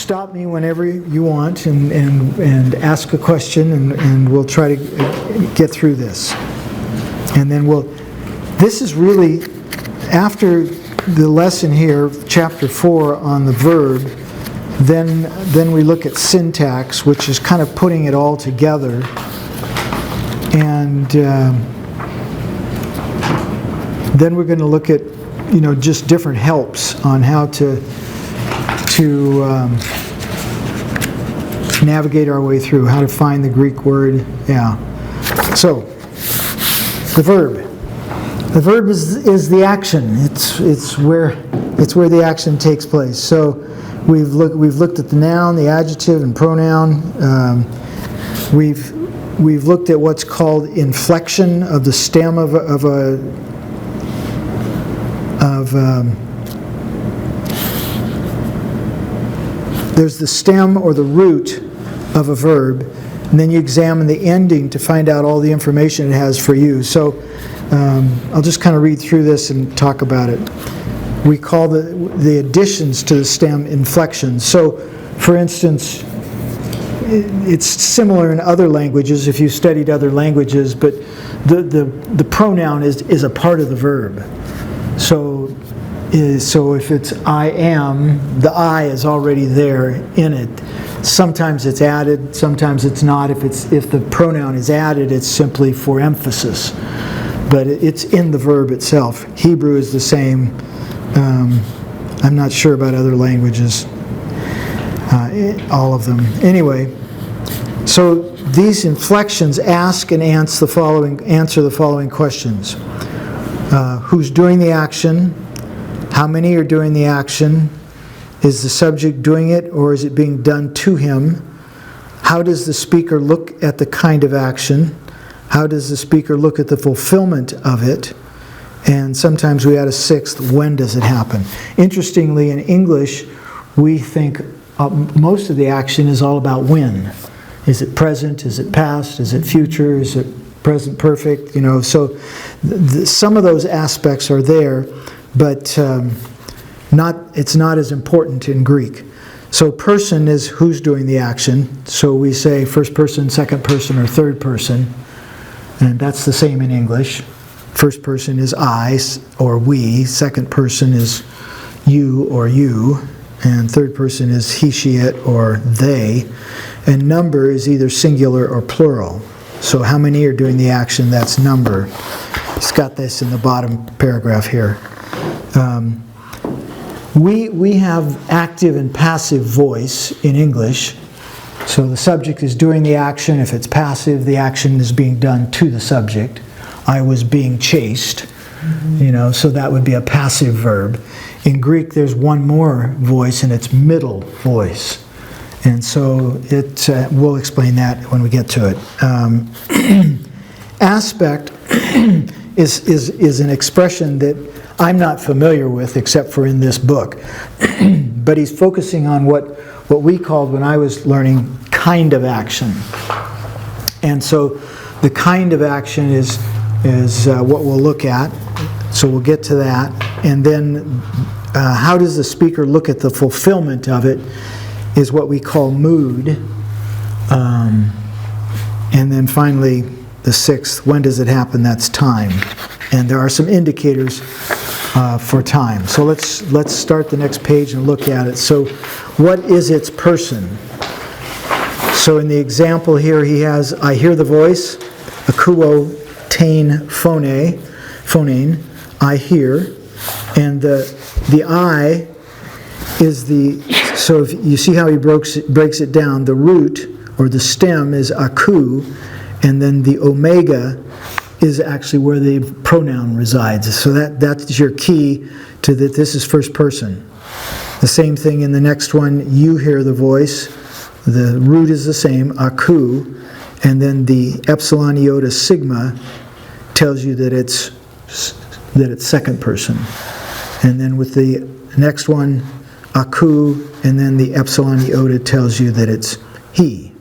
stop me whenever you want and ask a question, and we'll try to get through this. And then this is really, after the lesson here, chapter 4 on the verb, then we look at syntax, which is kind of putting it all together. And then we're going to look at, just different helps on how to navigate our way through, how to find the Greek word. Yeah. So, the verb. The verb is the action. It's where the action takes place. So, we've looked at the noun, the adjective, and pronoun. We've looked at what's called inflection of the stem there's the stem or the root of a verb, and then you examine the ending to find out all the information it has for you. So I'll just kind of read through this and talk about it. We call the additions to the stem inflections. So, for instance, it's similar in other languages if you studied other languages, but the pronoun is a part of the verb. So if it's I am, the I is already there in it. Sometimes it's added, sometimes it's not. If the pronoun is added, it's simply for emphasis. But it's in the verb itself. Hebrew is the same. I'm not sure about other languages. All of them. Anyway, so these inflections ask and answer the following questions. Who's doing the action? How many are doing the action? Is the subject doing it, or is it being done to him? How does the speaker look at the kind of action? How does the speaker look at the fulfillment of it? And sometimes we add a sixth, when does it happen? Interestingly, in English, we think most of the action is all about when. Is it present? Is it past? Is it future? Is it present perfect? So some of those aspects are there, but it's not as important in Greek. So person is who's doing the action. So we say first person, second person, or third person. And that's the same in English. First person is I or we. Second person is you or you. And third person is he, she, it, or they. And number is either singular or plural. So how many are doing the action? That's number. It's got this in the bottom paragraph here. We have active and passive voice in English. So the subject is doing the action. If it's passive, the action is being done to the subject. I was being chased, so that would be a passive verb. In Greek, there's one more voice, and it's middle voice. And so we'll explain that when we get to it. Aspect is an expression that I'm not familiar with except for in this book. But he's focusing on what we called, when I was learning, kind of action. And so the kind of action is what we'll look at. So we'll get to that. And then how does the speaker look at the fulfillment of it is what we call mood. And then finally, the sixth, when does it happen? That's time. And there are some indicators for time. So let's start the next page and look at it. So what is its person? So in the example here, he has, I hear the voice, akuo tain phonane, I hear. And the I is so if you see how he breaks it down, the root or the stem is aku, and then the omega is actually where the pronoun resides. So that's your key to that this is first person. The same thing in the next one, you hear the voice, the root is the same, aku, and then the epsilon iota sigma tells you that it's second person. And then with the next one, aku, and then the epsilon iota tells you that it's he.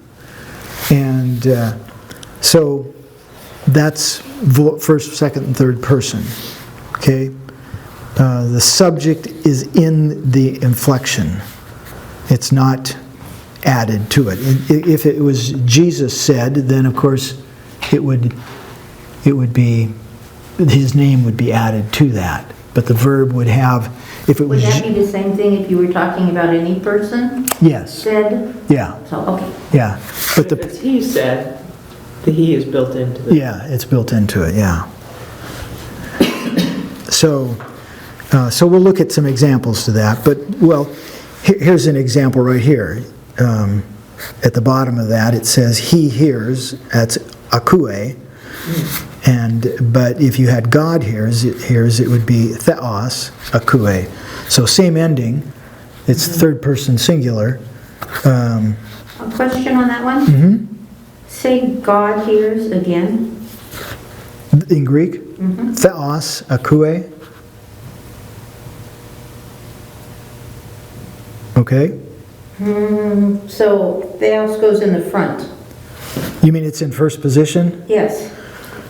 And so that's first, second, and third person. Okay? The subject is in the inflection. It's not added to it. If it was Jesus said, then of course it would be, his name would be added to that. But the verb would have, if it was... Would that be the same thing if you were talking about any person? Yes. Said? Yeah. So, okay. Yeah. But If it's he said, the he is built into the... Yeah, it's built into it, yeah. So we'll look at some examples to that. But, well, here's an example right here. At the bottom of that, it says, he hears, that's akue. But if you had God hears, it would be theos, akue. So same ending. It's third person singular. A question on that one? Mm-hmm. Say God hears again. In Greek? Mm-hmm. Theos, akue. Okay. So theos goes in the front. You mean it's in first position? Yes.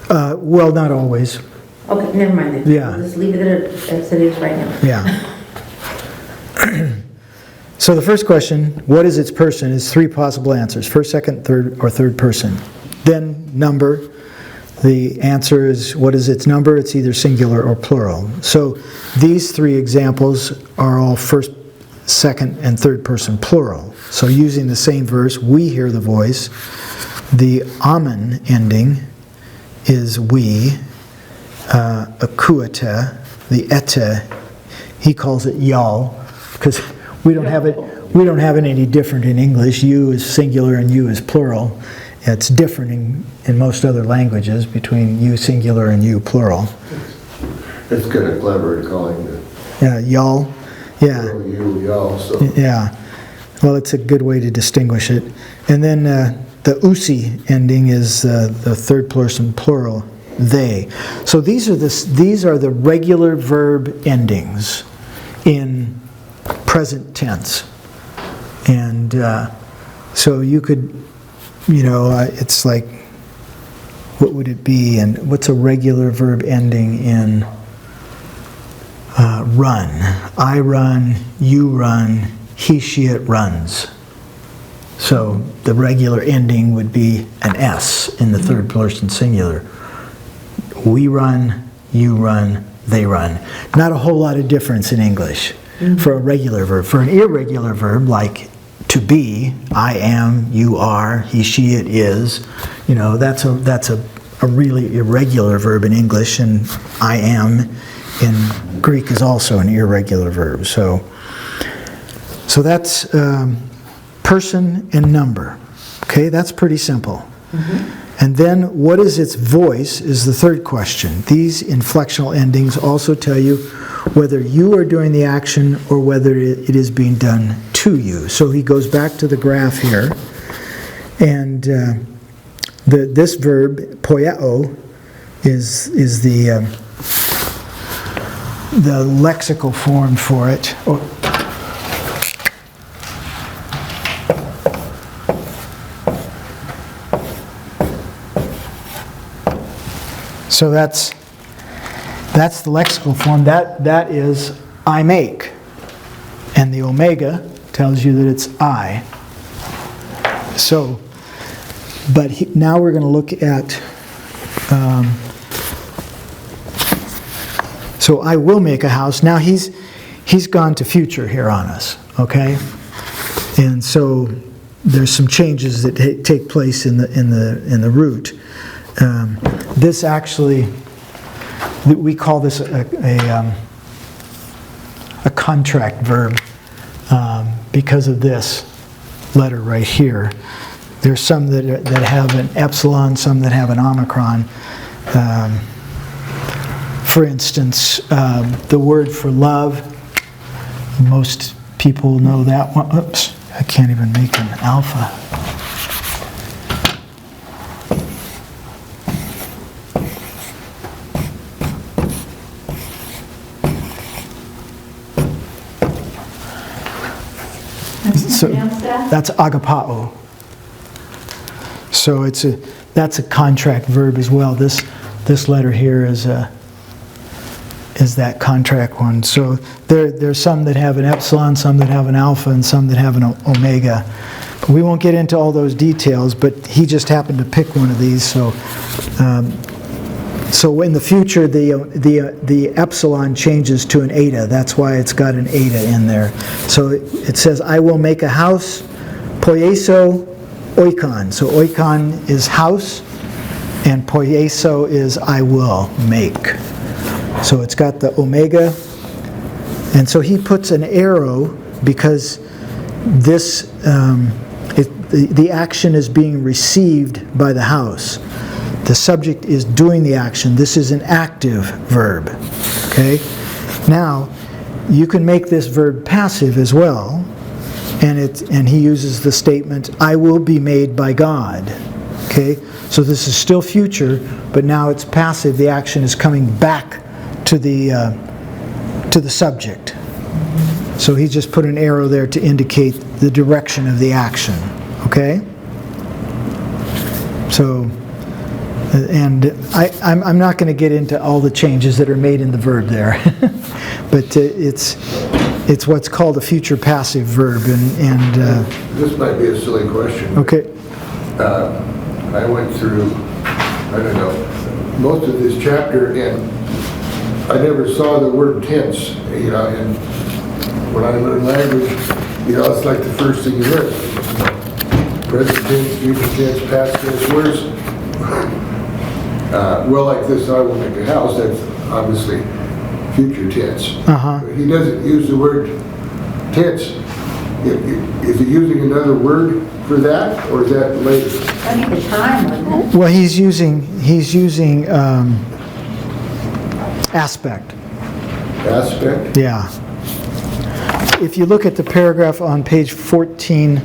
Well, not always. Okay, never mind then. Yeah. Let's leave it as it is right now. Yeah. So the first question, what is its person, is three possible answers. First, second, third, or third person. Then number. The answer is, what is its number? It's either singular or plural. So these three examples are all first, second, and third person plural. So using the same verse, we hear the voice. The amen ending is we. Akuata, the ete, he calls it y'all, because we don't have it any different in English. You is singular and you is plural. It's different in most other languages between you singular and you plural. It's kind of clever calling it. Yeah, y'all. Yeah. You, y'all. So. Yeah. Well, it's a good way to distinguish it. And then the usi ending is the third person plural, they. So these are the regular verb endings in present tense. And so you could, it's like, what would it be? And what's a regular verb ending in run? I run, you run, he, she, it runs. So the regular ending would be an S in the third person singular. We run, you run, they run. Not a whole lot of difference in English for a regular verb. For an irregular verb like to be, I am, you are, he, she, it is, that's a really irregular verb in English, and I am in Greek is also an irregular verb. So that's person and number. Okay, that's pretty simple. Mm-hmm. And then what is its voice is the third question. These inflectional endings also tell you whether you are doing the action or whether it is being done to you. So he goes back to the graph here, and this verb, poieo, is the lexical form for it. So that's the lexical form. That is I make. And the omega tells you that it's I. So, but now we're going to look at, so I will make a house. Now he's gone to future here on us, okay? And so there's some changes that take place in the root. This actually, we call this a contract verb because of this letter right here. There's some that have an epsilon, some that have an omicron. For instance, the word for love, most people know that one. Oops, I can't even make an alpha. So that's agapao. So that's a contract verb as well. This letter here is is that contract one. So there's some that have an epsilon, some that have an alpha, and some that have an omega. But we won't get into all those details, but he just happened to pick one of these. So so in the future, the epsilon changes to an eta. That's why it's got an eta in there. So it says, I will make a house, poieso oikon. So oikon is house, and poieso is I will make. So it's got the omega, and so he puts an arrow because this the action is being received by the house. The subject is doing the action. This is an active verb. Okay? Now, you can make this verb passive as well, and he uses the statement, I will be made by God. Okay? So this is still future, but now it's passive. The action is coming back to the subject. So he just put an arrow there to indicate the direction of the action. Okay? So, and I'm not going to get into all the changes that are made in the verb there, but it's what's called a future passive verb, and This might be a silly question. okay. I went through, I don't know, most of this chapter, and I never saw the word tense, and when I learn language, it's like the first thing you learn. Present tense, future tense, past tense, where's, well, like this, I will make a house, that's obviously future tense. But he doesn't use the word tense. Is he using another word for that, or is that later? I think the time, wasn't it? Well, he's using aspect. Aspect? Yeah. If you look at the paragraph on page 14,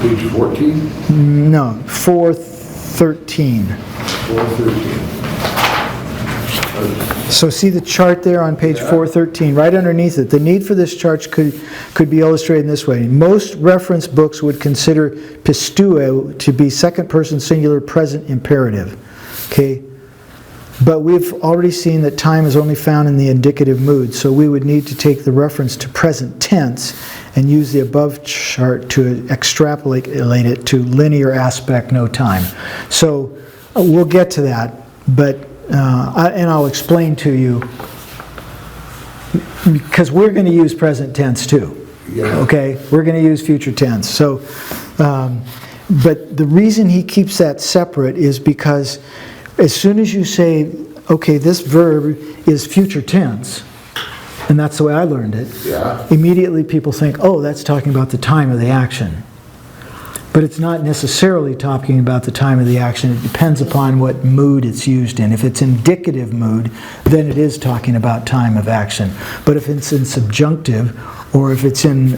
Page 14? no, 413. 413. So see the chart there on page 413, right underneath it. The need for this chart could be illustrated in this way. Most reference books would consider pisteuo to be second person singular present imperative. Okay? But we've already seen that time is only found in the indicative mood, so we would need to take the reference to present tense and use the above chart to extrapolate it to linear aspect, no time. So we'll get to that, but and I'll explain to you, because we're going to use present tense too. Yeah. Okay, we're going to use future tense. So, but the reason he keeps that separate is because as soon as you say, okay, this verb is future tense, and that's the way I learned it, Yeah. immediately people think, oh, that's talking about the time of the action. But it's not necessarily talking about the time of the action. It depends upon what mood it's used in. If it's indicative mood, then it is talking about time of action. But if it's in subjunctive, or if it's in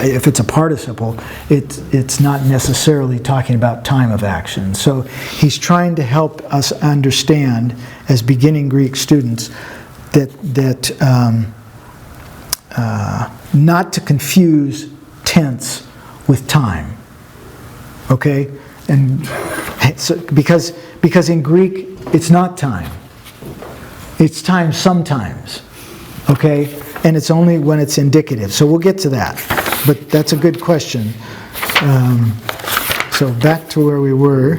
if it's a participle, it's not necessarily talking about time of action. So he's trying to help us understand, as beginning Greek students, that not to confuse tense with time. Okay? And so, because in Greek it's not time. It's time sometimes. Okay? And it's only when it's indicative. So we'll get to that. But that's a good question. So back to where we were.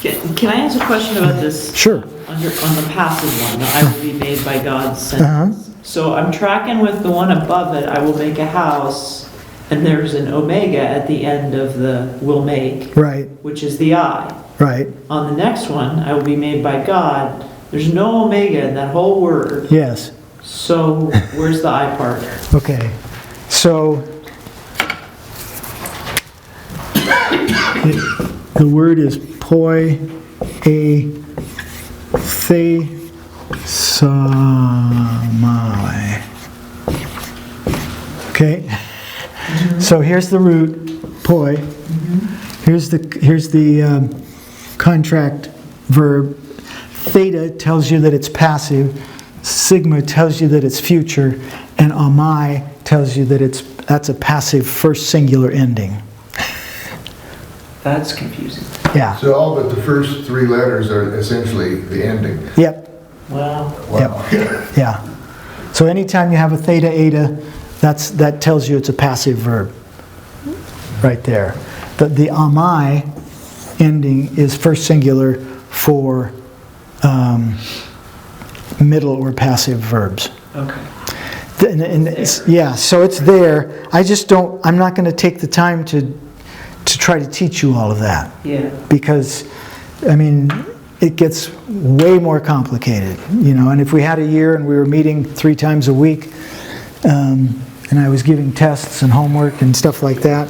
Can I ask a question about this? Sure. On the passive one, the I will be made by God's sentence. So I'm tracking with the one above it, I will make a house, and there's an omega at the end of the will make, Right, which is the I. right. On the next one, I will be made by God, there's no omega in that whole word. Yes. So where's the I part? Okay. So the word is poi a the samai. Okay. So here's the root poi. Here's the contract verb. Theta tells you that it's passive. Sigma tells you that it's future, and amai tells you that that's a passive first singular ending. That's confusing. Yeah, So all but the first three letters are essentially the ending. yep, Wow. Wow. yeah. So anytime you have a theta, eta, that tells you it's a passive verb, right there. The amai ending is first singular for middle or passive verbs. Okay. Yeah, so it's there. I'm not going to take the time to try to teach you all of that. Yeah. Because, I mean, it gets way more complicated, and if we had a year and we were meeting 3 times a week, and I was giving tests and homework and stuff like that,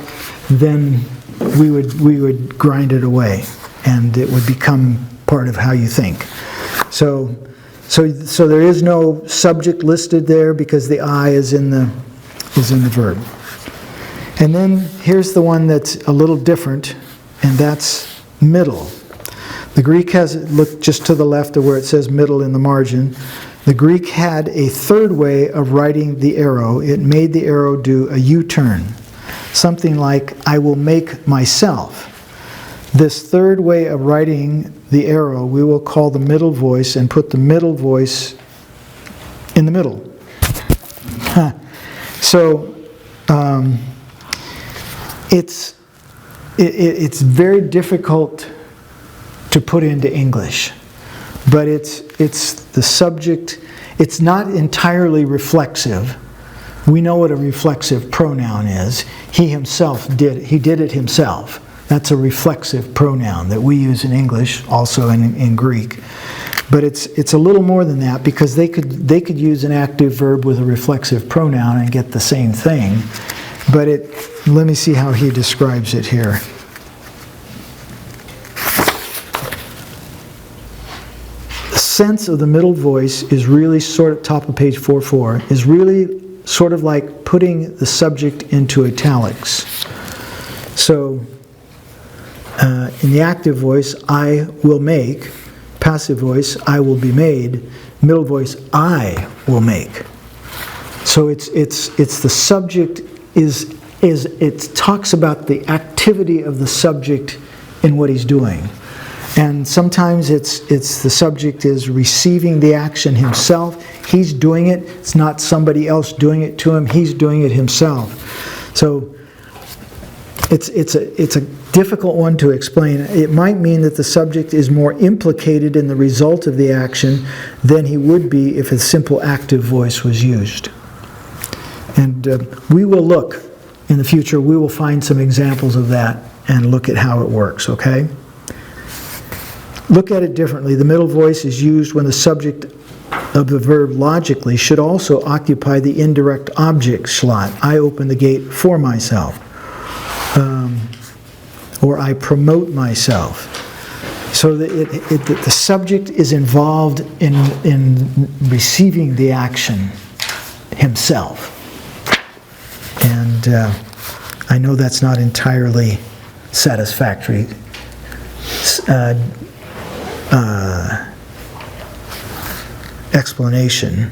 then we would grind it away, and it would become part of how you think. So there is no subject listed there because the I is in the verb. And then here's the one that's a little different, and that's middle. The Greek has it, look just to the left of where it says middle in the margin. The Greek had a third way of writing the arrow. It made the arrow do a U-turn. Something like, I will make myself. This third way of writing the arrow, we will call the middle voice and put the middle voice in the middle. So, it's very difficult to put into English, but it's the subject. It's not entirely reflexive. We know what a reflexive pronoun is. He did it himself. That's a reflexive pronoun that we use in English, also in Greek. But it's a little more than that, because they could use an active verb with a reflexive pronoun and get the same thing. But let me see how he describes it here. The sense of the middle voice is really sort of, top of page 4.4, is really sort of like putting the subject into italics. So, in the active voice, I will make. Passive voice, I will be made. Middle voice, I will make. So it's the subject it talks about the activity of the subject in what he's doing. And sometimes it's the subject is receiving the action himself. He's doing it. It's not somebody else doing it to him. He's doing it himself. So it's a difficult one to explain. It might mean that the subject is more implicated in the result of the action than he would be if a simple active voice was used. And we will look in the future, we will find some examples of that and look at how it works, okay? Look at it differently. The middle voice is used when the subject of the verb logically should also occupy the indirect object slot. I open the gate for myself. Or I promote myself. So the subject is involved in receiving the action himself. And I know that's not entirely satisfactory explanation.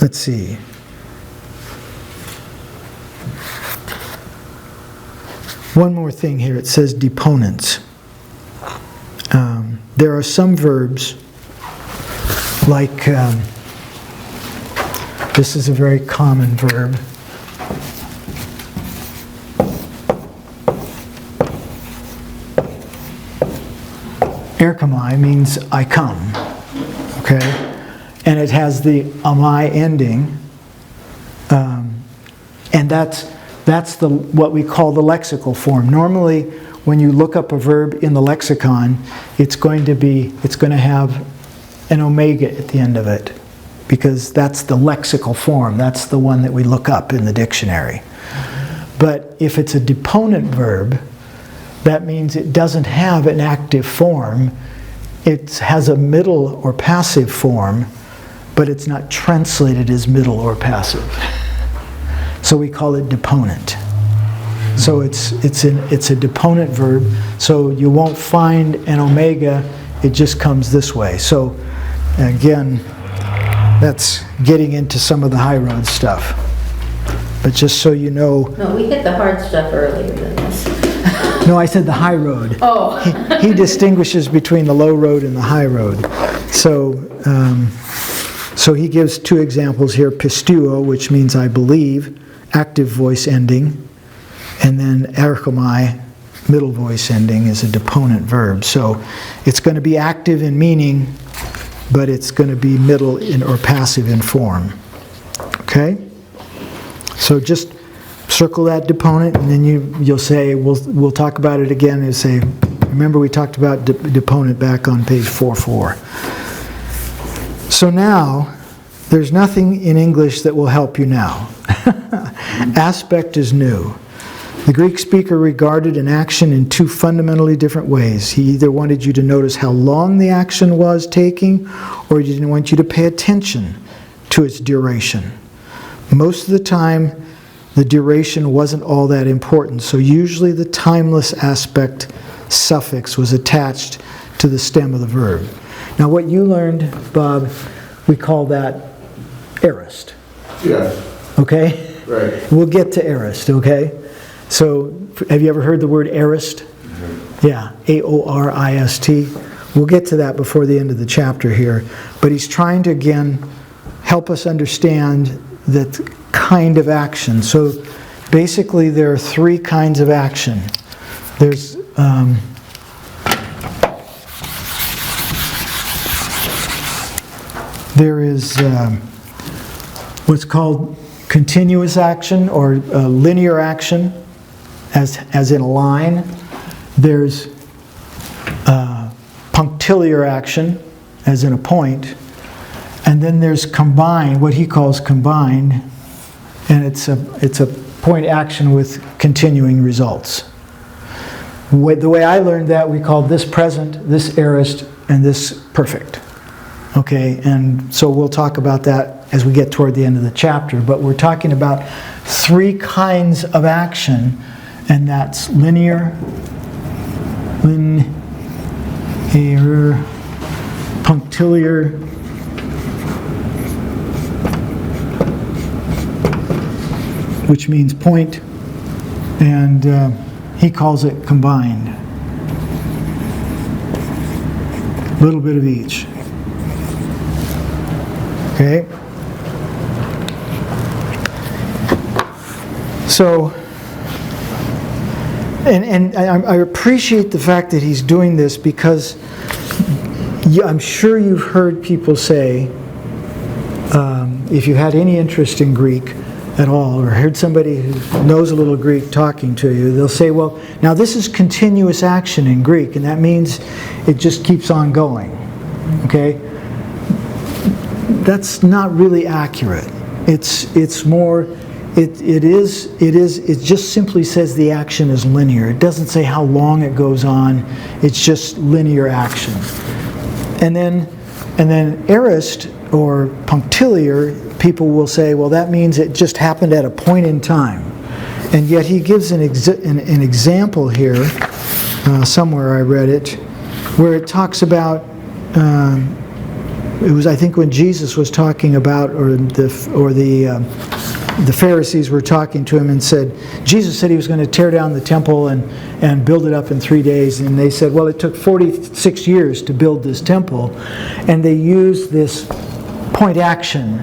Let's see. One more thing here. It says deponents. There are some verbs like this is a very common verb. Erkamai means I come, okay? And it has the amai ending, and that's what we call the lexical form. Normally, when you look up a verb in the lexicon, it's going to have an omega at the end of it, because that's the lexical form. That's the one that we look up in the dictionary. But if it's a deponent verb, that means it doesn't have an active form. It has a middle or passive form, but it's not translated as middle or passive. So we call it deponent. So it's a deponent verb, so you won't find an omega, it just comes this way. So again, that's getting into some of the high road stuff. But just so you know... No, we hit the hard stuff earlier than this. No, I said the high road. Oh. He distinguishes between the low road and the high road. So, so he gives two examples here, pisteuo, which means I believe, active voice ending, and then erchomai, middle voice ending, is a deponent verb. So it's going to be active in meaning, but it's going to be middle in, or passive in form. Okay? So just circle that deponent, and then you'll say, we'll talk about it again, and say, remember we talked about deponent back on page 4.4. So now, there's nothing in English that will help you now. Aspect is new. The Greek speaker regarded an action in two fundamentally different ways. He either wanted you to notice how long the action was taking, or he didn't want you to pay attention to its duration. Most of the time, the duration wasn't all that important, so usually the timeless aspect suffix was attached to the stem of the verb. Now what you learned, Bob, we call that aorist. Yeah, Okay? right. We'll get to aorist, okay? So, have you ever heard the word aorist? Yeah, A-O-R-I-S-T. We'll get to that before the end of the chapter here. But he's trying to, again, help us understand that kind of action. So, basically, there are three kinds of action. There's there is what's called continuous action or linear action, as in a line. There's punctiliar action, as in a point. And then there's combined, what he calls combined, and it's a point action with continuing results. The way I learned that, we called this present, this aorist, and this perfect. Okay, and so we'll talk about that as we get toward the end of the chapter, but we're talking about three kinds of action, and that's linear, punctiliar, which means point, and he calls it combined. A little bit of each. Okay? So, and I appreciate the fact that he's doing this, because I'm sure you've heard people say, if you had any interest in Greek at all, or heard somebody who knows a little Greek talking to you, they'll say, well, now this is continuous action in Greek, and that means it just keeps on going. Okay? That's not really accurate. It's more, it just simply says the action is linear. It doesn't say how long it goes on. It's just linear action. And then aorist or punctiliar, people will say, well, that means it just happened at a point in time. And yet he gives an example here, somewhere I read it, where it talks about, it was, I think, when Jesus was talking about, or the Pharisees were talking to him and said, Jesus said he was going to tear down the temple and build it up in 3 days. And they said, well, it took 46 years to build this temple. And they used this point action.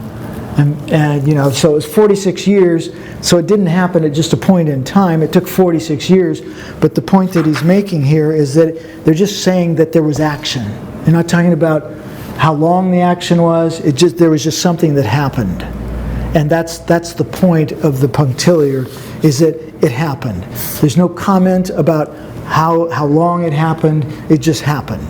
And you know, so it was 46 years. So it didn't happen at just a point in time. It took 46 years. But the point that he's making here is that they're just saying that there was action. They're not talking about how long the action was. There was just something that happened. And that's the point of the punctiliar, is that it happened. There's no comment about how long it happened. It just happened.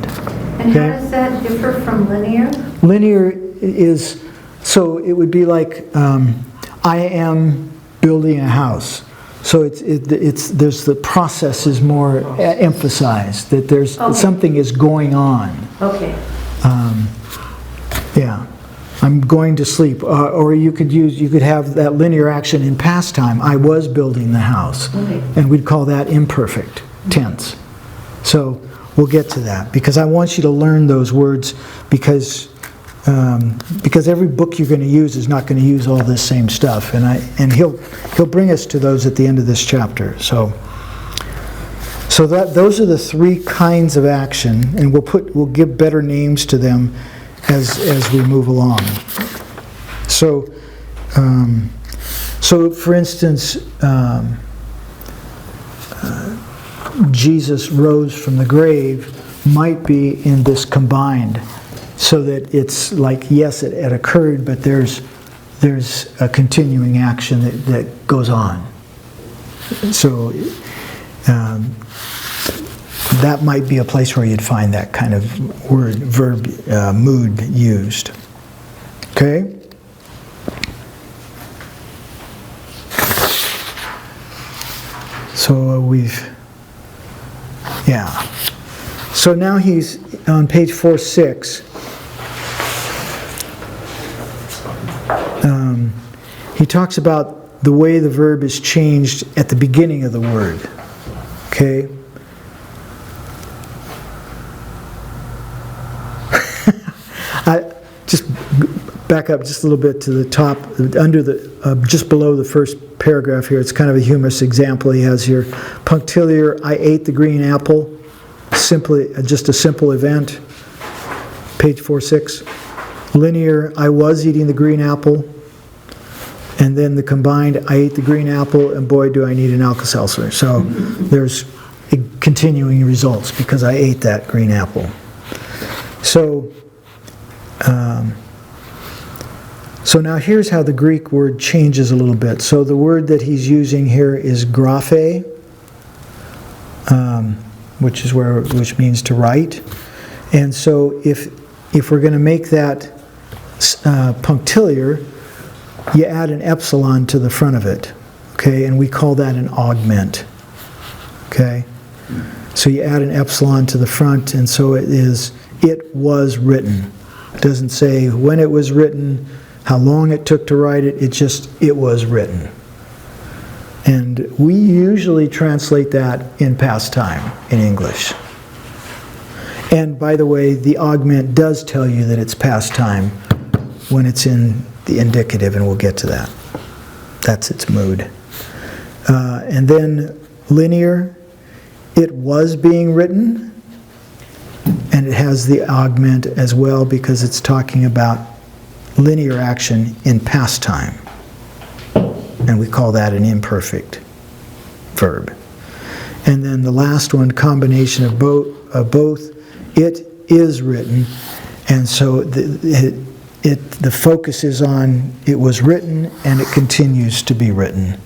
And how does that differ from linear? Linear is, so it would be like, I am building a house. So there's the process is more emphasized, that there's something is going on. Okay. Yeah. I'm going to sleep, or you could have that linear action in past time. I was building the house, and we'd call that imperfect tense. So we'll get to that, because I want you to learn those words, because every book you're going to use is not going to use all this same stuff, and he'll bring us to those at the end of this chapter. So So those are the three kinds of action, and we'll give better names to them as we move along. So, for instance, Jesus rose from the grave might be in this combined, so that it's like, yes, it occurred, but there's a continuing action that goes on. So that might be a place where you'd find that kind of verb, mood used. Okay? So So now he's on page 4.6. He talks about the way the verb is changed at the beginning of the word. Okay? I just back up just a little bit to the top, under the just below the first paragraph here. It's kind of a humorous example he has here. Punctiliar, I ate the green apple. Simply, just a simple event. Page 4.6. Linear, I was eating the green apple. And then the combined, I ate the green apple, and boy, do I need an Alka-Seltzer. So there's continuing results because I ate that green apple. So, so now here's how the Greek word changes a little bit. So the word that he's using here is graphe, which means to write. And so if we're going to make that punctiliar, you add an epsilon to the front of it, okay? And we call that an augment, okay? So you add an epsilon to the front, and so it was written. It doesn't say when it was written, how long it took to write it, it was written. And we usually translate that in past time in English. And by the way, the augment does tell you that it's past time when it's in the indicative, and we'll get to that. That's its mood. And then linear, it was being written, and it has the augment as well because it's talking about linear action in past time. And we call that an imperfect verb. And then the last one, combination of both, it is written, and so the focus is on it was written and it continues to be written.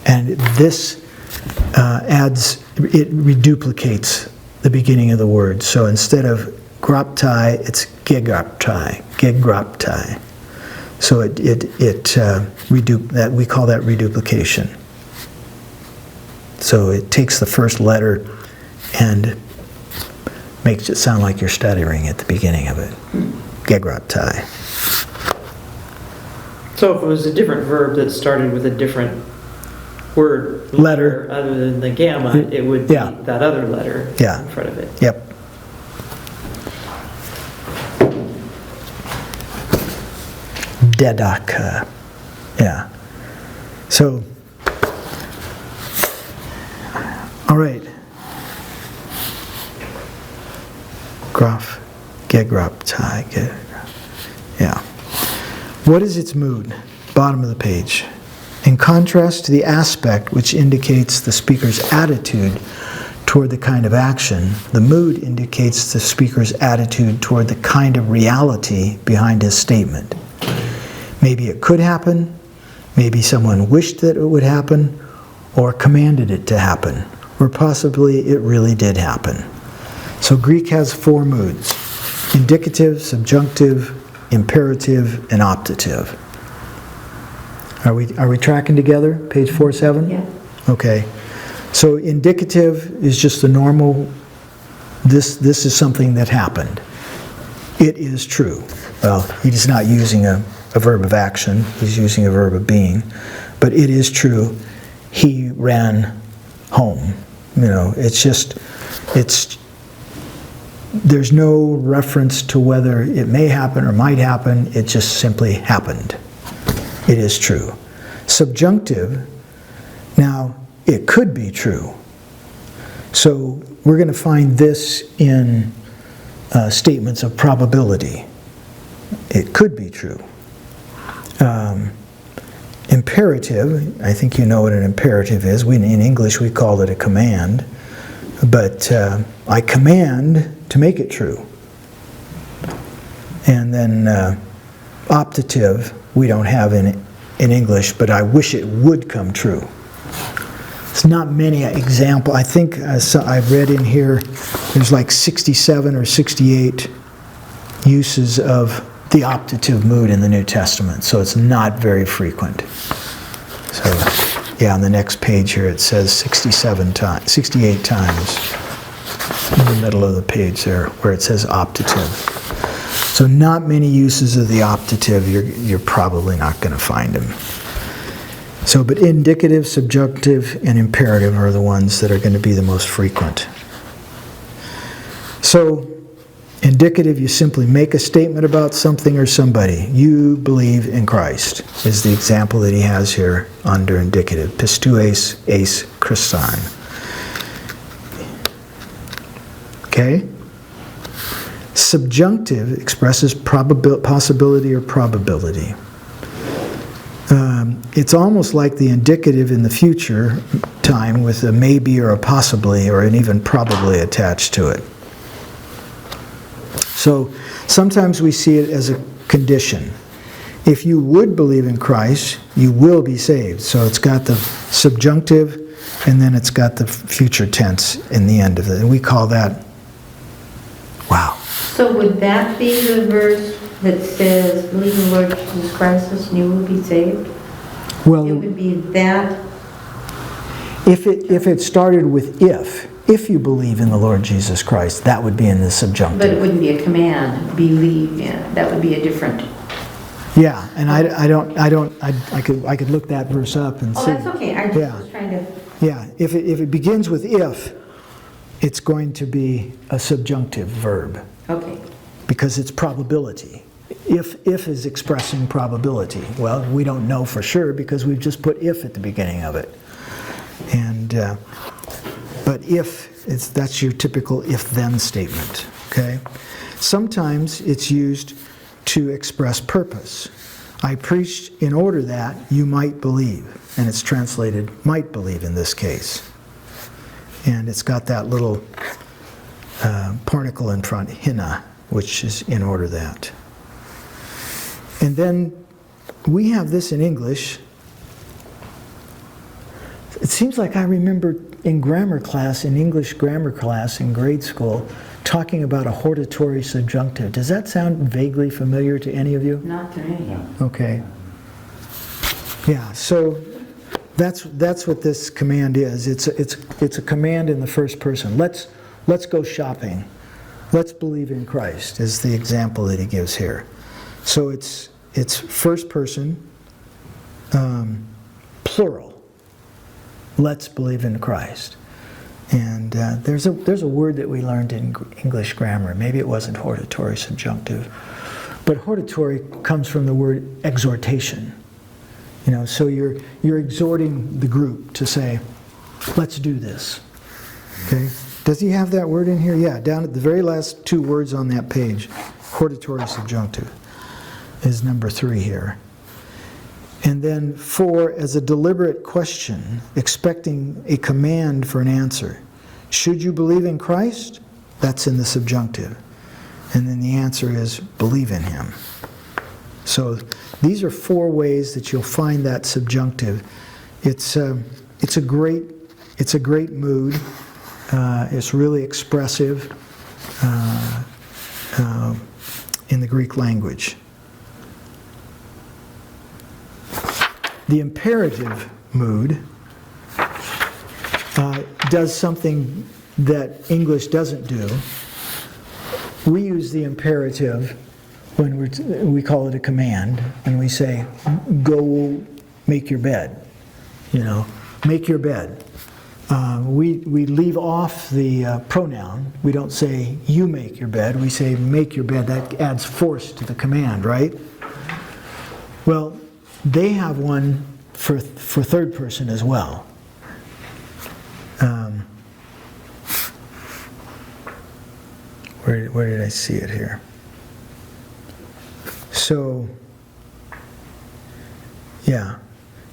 And this it reduplicates the beginning of the word. So instead of graptai, it's gegraptai. So we call that reduplication. So it takes the first letter and makes it sound like you're stuttering at the beginning of it. Gegraptai. So if it was a different verb that started with a different word, letter other than the gamma, it would be that other letter in front of it. Yep. Dedaka. Yeah. So, all right. Graph, gegraptai. Yeah. What is its mood? Bottom of the page. In contrast to the aspect which indicates the speaker's attitude toward the kind of action, the mood indicates the speaker's attitude toward the kind of reality behind his statement. Maybe it could happen, maybe someone wished that it would happen, or commanded it to happen, or possibly it really did happen. So Greek has 4 moods: indicative, subjunctive, imperative, and optative. Are we tracking together? Page 4.7? Yeah. Okay. So indicative is just the normal, this is something that happened. It is true. Well, he's not using a verb of action, he's using a verb of being, but it is true. He ran home. There's no reference to whether it may happen or might happen, it just simply happened. It is true. Subjunctive, now, it could be true. So we're going to find this in statements of probability. It could be true. Imperative, I think you know what an imperative is. In English we call it a command. But I command to make it true. And then optative we don't have in English, but I wish it would come true. It's not many examples. I think I read in here there's like 67 or 68 uses of the optative mood in the New Testament, so it's not very frequent. So, yeah, on the next page here it says 68 times in the middle of the page there where it says optative. So not many uses of the optative, you're probably not going to find them. So, but indicative, subjunctive, and imperative are the ones that are going to be the most frequent. So, indicative, you simply make a statement about something or somebody. You believe in Christ is the example that he has here under indicative. Pistues eis Christon. Okay? Subjunctive expresses possibility or probability. It's almost like the indicative in the future time with a maybe or a possibly or an even probably attached to it. So sometimes we see it as a condition. If you would believe in Christ, you will be saved. So it's got the subjunctive and then it's got the future tense in the end of it. And we call that, wow. So would that be the verse that says, believe in the Lord Jesus Christ and you will be saved? Well, It would be that. if it started with if you believe in the Lord Jesus Christ, that would be in the subjunctive. But it wouldn't be a command, believe in. That would be a different. Yeah, and I could look that verse up and see. Oh, that's okay. I just Yeah. was trying to. Yeah, if it begins with if, it's going to be a subjunctive verb Okay. because it's probability. If is expressing probability. Well, we don't know for sure because we've just put if at the beginning of it. And but that's your typical if-then statement. Okay. Sometimes it's used to express purpose. I preached in order that you might believe, and it's translated might believe in this case. And it's got that little particle in front, hina, which is in order that. And then we have this in English. It seems like I remember in grammar class, in English grammar class in grade school, talking about a hortatory subjunctive. Does that sound vaguely familiar to any of you? Not to me. Okay. Yeah, so that's what this command is. It's a command in the first person. Let's go shopping. Let's believe in Christ is the example that he gives here. So it's first person, plural. Let's believe in Christ. And there's a word that we learned in English grammar. Maybe it wasn't hortatory subjunctive, but hortatory comes from the word exhortation. You know, so you're exhorting the group to say, let's do this. Okay? Does he have that word in here? Yeah, down at the very last two words on that page. Hortatory subjunctive is number 3 here. And then 4, as a deliberate question, expecting a command for an answer. Should you believe in Christ? That's in the subjunctive. And then the answer is believe in him. So these are 4 ways that you'll find that subjunctive. It's a great mood. It's really expressive in the Greek language. The imperative mood does something that English doesn't do. We use the imperative when we call it a command, and we say, go make your bed. You know, make your bed. We leave off the pronoun. We don't say, you make your bed. We say, make your bed. That adds force to the command, right? Well, they have one for third person as well. Where did I see it here? So, yeah.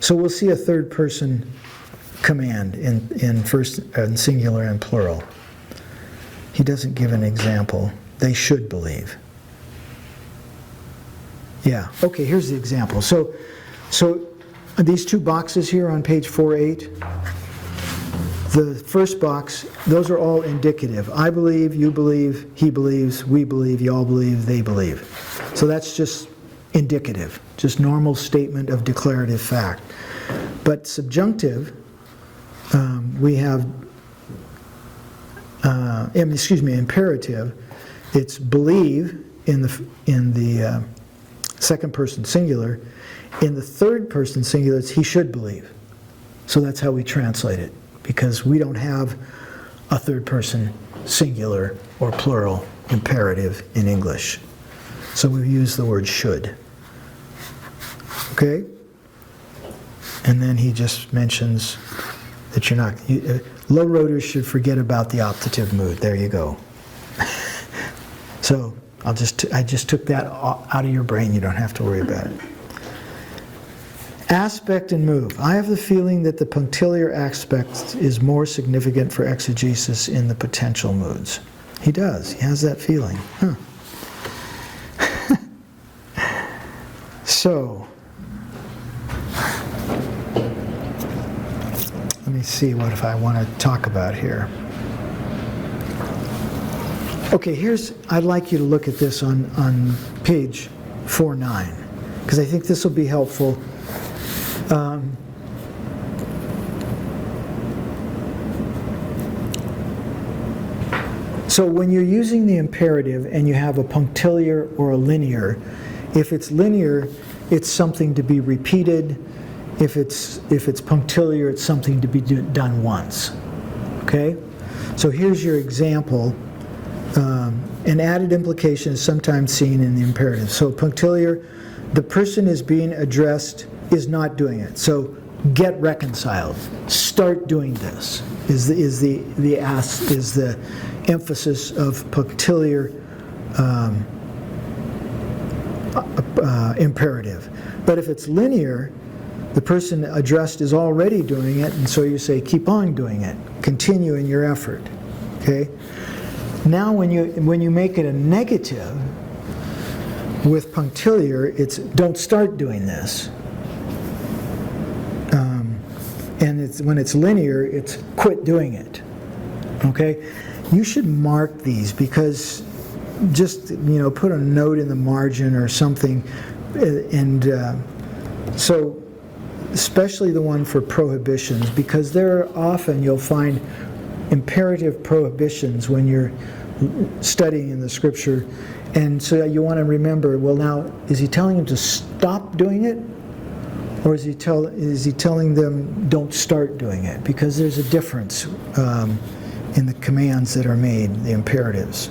So we'll see a third person command in first and singular and plural. He doesn't give an example. They should believe. Yeah, okay, here's the example. So these two boxes here on page 4.8, the first box, those are all indicative. I believe, you believe, he believes, we believe, y'all believe, they believe. So that's just indicative, just normal statement of declarative fact. But subjunctive, we have, imperative, it's believe in the second person singular. In the third person singular, it's he should believe. So that's how we translate it, because we don't have a third person singular or plural imperative in English. So we use the word should. Okay? And then he just mentions that you're not, low roaders should forget about the optative mood. There you go. So I just took that out of your brain. You don't have to worry about it. Aspect and move. I have the feeling that the punctiliar aspect is more significant for exegesis in the potential moods. He does. He has that feeling. Huh. So, let me see what if I want to talk about here. Okay, I'd like you to look at this on page 4.9, because I think this will be helpful. So when you're using the imperative and you have a punctiliar or a linear, if it's linear, it's something to be repeated. If it's punctiliar, it's something to be done once. Okay? So here's your example. An added implication is sometimes seen in the imperative. So punctiliar, the person is being addressed is not doing it. So get reconciled. Start doing this. Is the emphasis of punctiliar imperative. But if it's linear, the person addressed is already doing it, and so you say, keep on doing it. Continue in your effort. Okay? Now when you make it a negative with punctiliar, it's don't start doing this. And when it's linear, it's quit doing it. Okay? You should mark these, because just put a note in the margin or something, and so especially the one for prohibitions, because there are often you'll find imperative prohibitions when you're studying in the scripture, and so you want to remember, well, now is he telling them to stop doing it, or is he telling them don't start doing it? Because there's a difference in the commands that are made, the imperatives.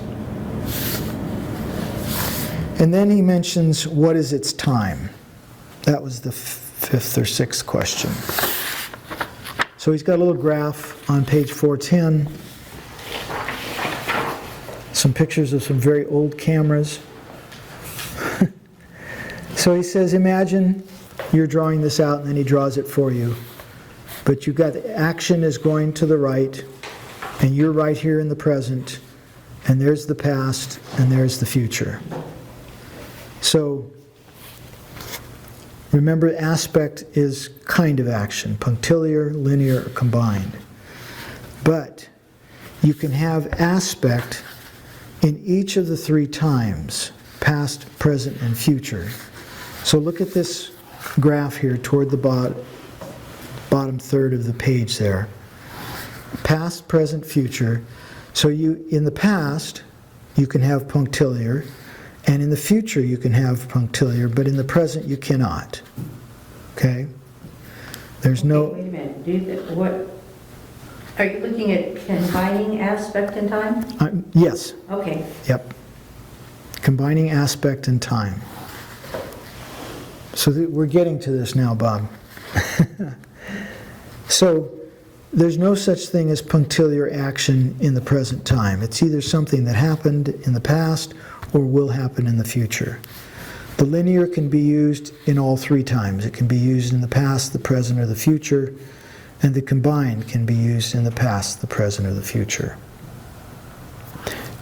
And then he mentions, what is its time? That was the fifth or sixth question. So he's got a little graph on page 410. Some pictures of some very old cameras. So he says, imagine you're drawing this out, and then he draws it for you. But you've got action is going to the right, and you're right here in the present, and there's the past, and there's the future. So remember, aspect is kind of action, punctiliar, linear, or combined. But you can have aspect in each of the three times, past, present, and future. So look at this graph here toward the bottom third of the page there. Past, present, future. So in the past, you can have punctiliar, and in the future you can have punctiliar, but in the present you cannot. Okay? There's no... Wait a minute. What? Are you looking at combining aspect and time? Yes. Okay. Yep. Combining aspect and time. So we're getting to this now, Bob. So there's no such thing as punctiliar action in the present time. It's either something that happened in the past or will happen in the future. The linear can be used in all three times. It can be used in the past, the present, or the future, and the combined can be used in the past, the present, or the future.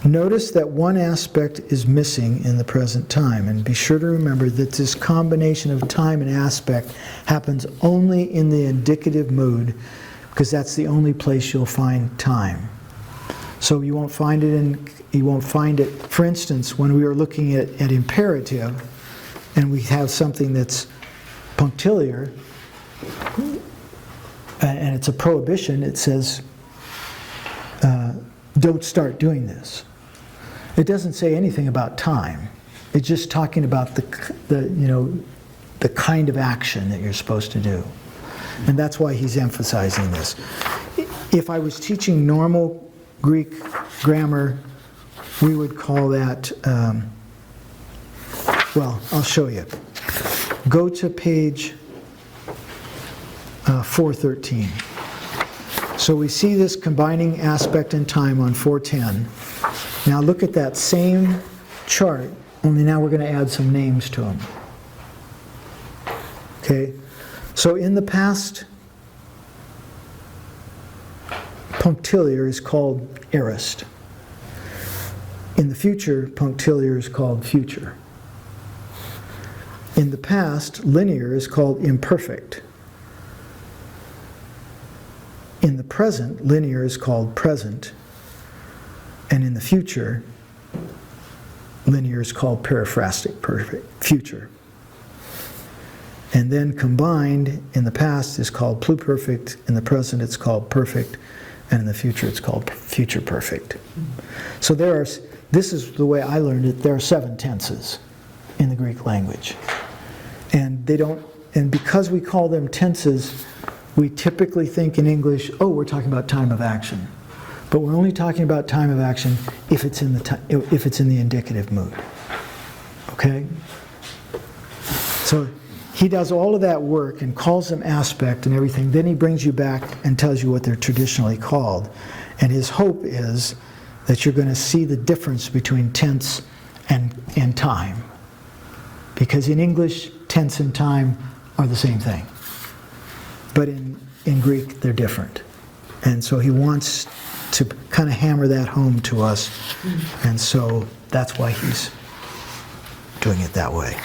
Notice that one aspect is missing in the present time, and be sure to remember that this combination of time and aspect happens only in the indicative mood, because that's the only place you'll find time. So you won't find it, for instance, when we were looking at imperative, and we have something that's punctiliar, and it's a prohibition, it says, don't start doing this. It doesn't say anything about time. It's just talking about the kind of action that you're supposed to do. And that's why he's emphasizing this. If I was teaching normal Greek grammar, we would call that, well, I'll show you. Go to page 413. So we see this combining aspect and time on 410. Now look at that same chart, only now we're going to add some names to them. Okay? So in the past, punctiliar is called aorist. In the future, punctiliar is called future. In the past, linear is called imperfect. In the present, linear is called present. And in the future, linear is called periphrastic, perfect, future. And then combined, in the past is called pluperfect, in the present it's called perfect, and in the future it's called future perfect. So this is the way I learned it, there are 7 tenses in the Greek language. And because we call them tenses, we typically think in English, oh, we're talking about time of action. But we're only talking about time of action if it's in the indicative mood. Okay? So he does all of that work and calls them aspect and everything. Then he brings you back and tells you what they're traditionally called. And his hope is that you're going to see the difference between tense and time. Because in English, tense and time are the same thing. But in Greek, they're different. And so he wants to kind of hammer that home to us. And so that's why he's doing it that way.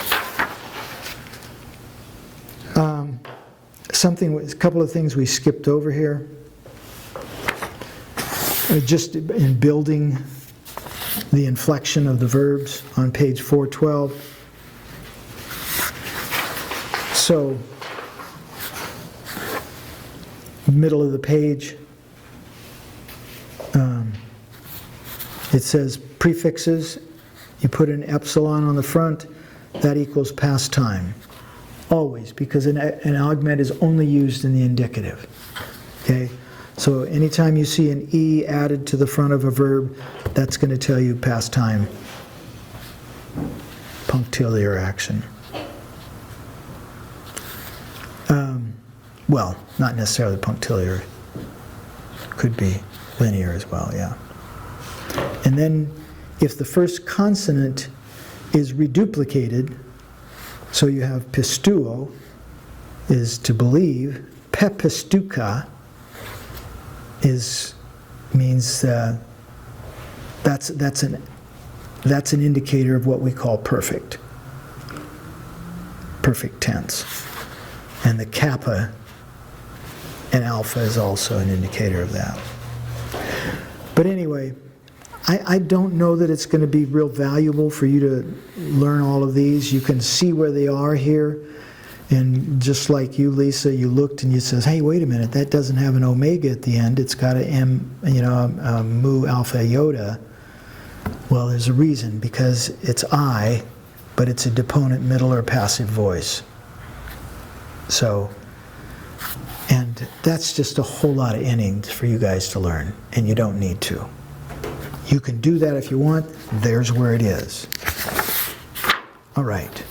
A couple of things we skipped over here. Just in building the inflection of the verbs on page 412. So, middle of the page, it says prefixes. You put an epsilon on the front, that equals past time. Always, because an augment is only used in the indicative. Okay? So anytime you see an E added to the front of a verb, that's going to tell you past time, punctiliar action. Well, not necessarily punctiliar. Could be linear as well, yeah. And then if the first consonant is reduplicated, so you have pistuo is to believe, pepistuka means that's an indicator of what we call perfect tense. And the kappa and alpha is also an indicator of that. But anyway, I don't know that it's going to be real valuable for you to learn all of these. You can see where they are here. And just like you, Lisa, you looked and you says, hey, wait a minute, that doesn't have an omega at the end. It's got a mu alpha iota. Well, there's a reason, because it's I, but it's a deponent, middle, or passive voice. So, and that's just a whole lot of innings for you guys to learn, and you don't need to. You can do that if you want. There's where it is. All right.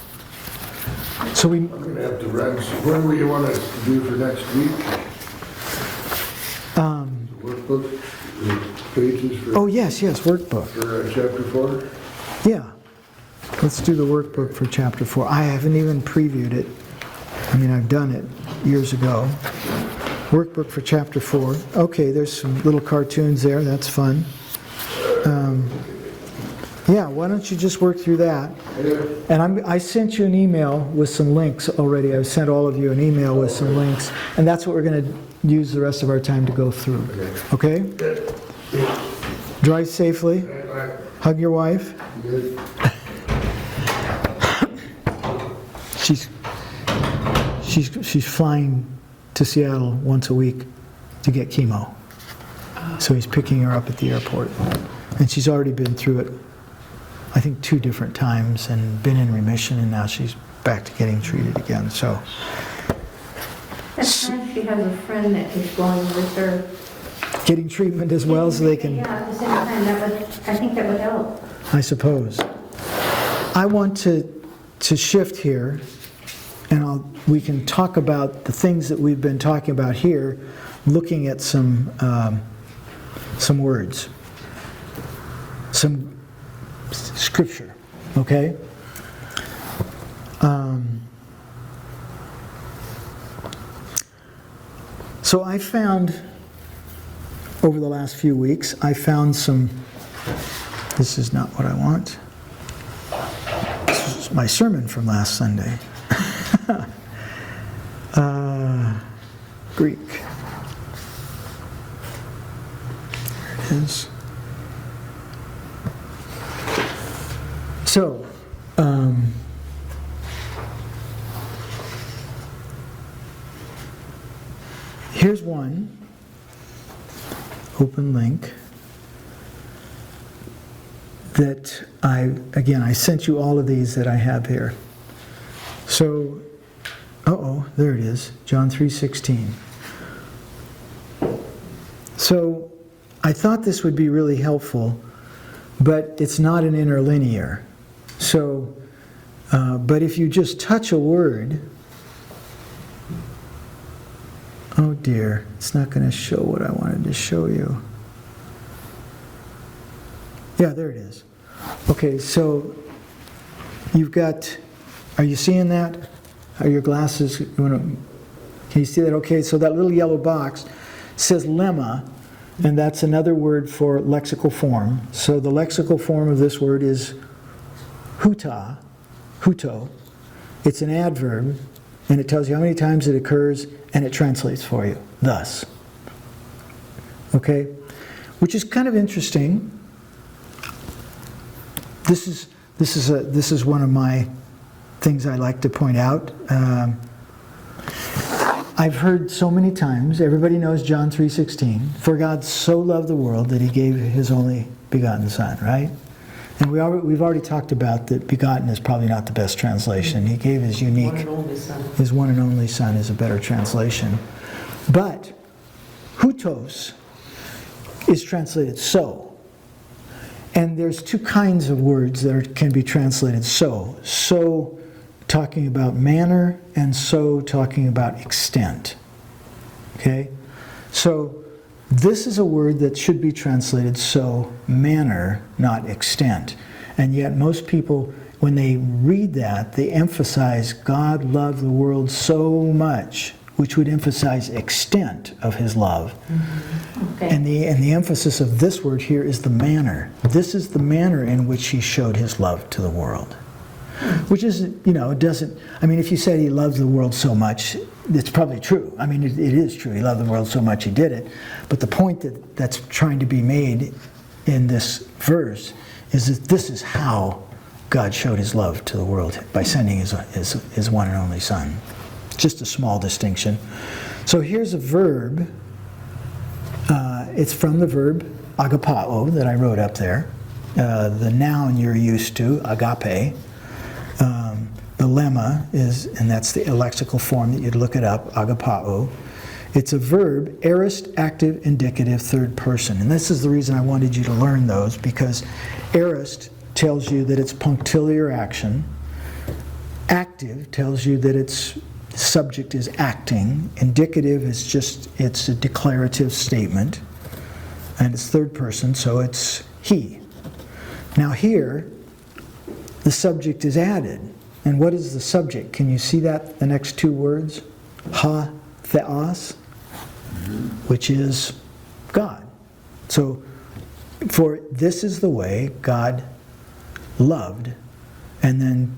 So I'm going to have to run. So when do you want to do for next week? Workbook, the pages for, Oh, yes, workbook. for chapter 4? Yeah. Let's do the workbook for chapter 4. I haven't even previewed it. I mean, I've done it years ago. Workbook for chapter 4. Okay, there's some little cartoons there. That's fun. Yeah, why don't you just work through that? And I sent you an email with some links already. I've sent all of you an email with some links. And that's what we're going to use the rest of our time to go through. Okay? Drive safely. Hug your wife. She's flying to Seattle once a week to get chemo. So he's picking her up at the airport. And she's already been through it, I think 2 different times, and been in remission, and now she's back to getting treated again. So That's nice, she has a friend that is going with her. getting treatment as well so they can, Yeah, at the same time, I think that would help. I suppose. I want to shift here, and we can talk about the things that we've been talking about here, looking at some words, some scripture, okay? So I found, over the last few weeks, I found some, this is not what I want. This is my sermon from last Sunday. Greek. There it is. So, here's one, open link, that I sent you all of these that I have here. So, there it is, John 3:16. So, I thought this would be really helpful, but it's not an interlinear. So, but if you just touch a word, oh dear, it's not going to show what I wanted to show you. Yeah, there it is. Okay, so you've got, are you seeing that? Are your glasses, can you see that? Okay, so that little yellow box says lemma, and that's another word for lexical form. So the lexical form of this word is huto. It's an adverb, and it tells you how many times it occurs, and it translates for you, thus. Okay? Which is kind of interesting. This is one of my things I like to point out. I've heard so many times, everybody knows John 3:16, for God so loved the world that he gave his only begotten son, right? And we've already talked about that begotten is probably not the best translation. He gave his unique, One and only son. his one and only son is a better translation. But hutos is translated so. And there's 2 kinds of words that can be translated so. So talking about manner, and so talking about extent. Okay? So this is a word that should be translated so, manner, not extent. And yet most people, when they read that, they emphasize God loved the world so much, which would emphasize extent of his love. Mm-hmm. Okay. And the emphasis of this word here is the manner. This is the manner in which he showed his love to the world. Which is, it doesn't, if you said he loved the world so much, it's probably true. It is true. He loved the world so much he did it. But the point that's trying to be made in this verse is that this is how God showed his love to the world, by sending his one and only son. Just a small distinction. So here's a verb. It's from the verb agapao that I wrote up there. The noun you're used to, agape. The lemma is, and that's the lexical form that you'd look it up, agapao. It's a verb, aorist, active, indicative, third person. And this is the reason I wanted you to learn those, because aorist tells you that it's punctiliar action. Active tells you that it's subject is acting. Indicative is just, it's a declarative statement. And it's third person, so it's he. Now here, the subject is added. And what is the subject? Can you see that, the next two words? Ha, theos, which is God. So, for this is the way God loved. And then,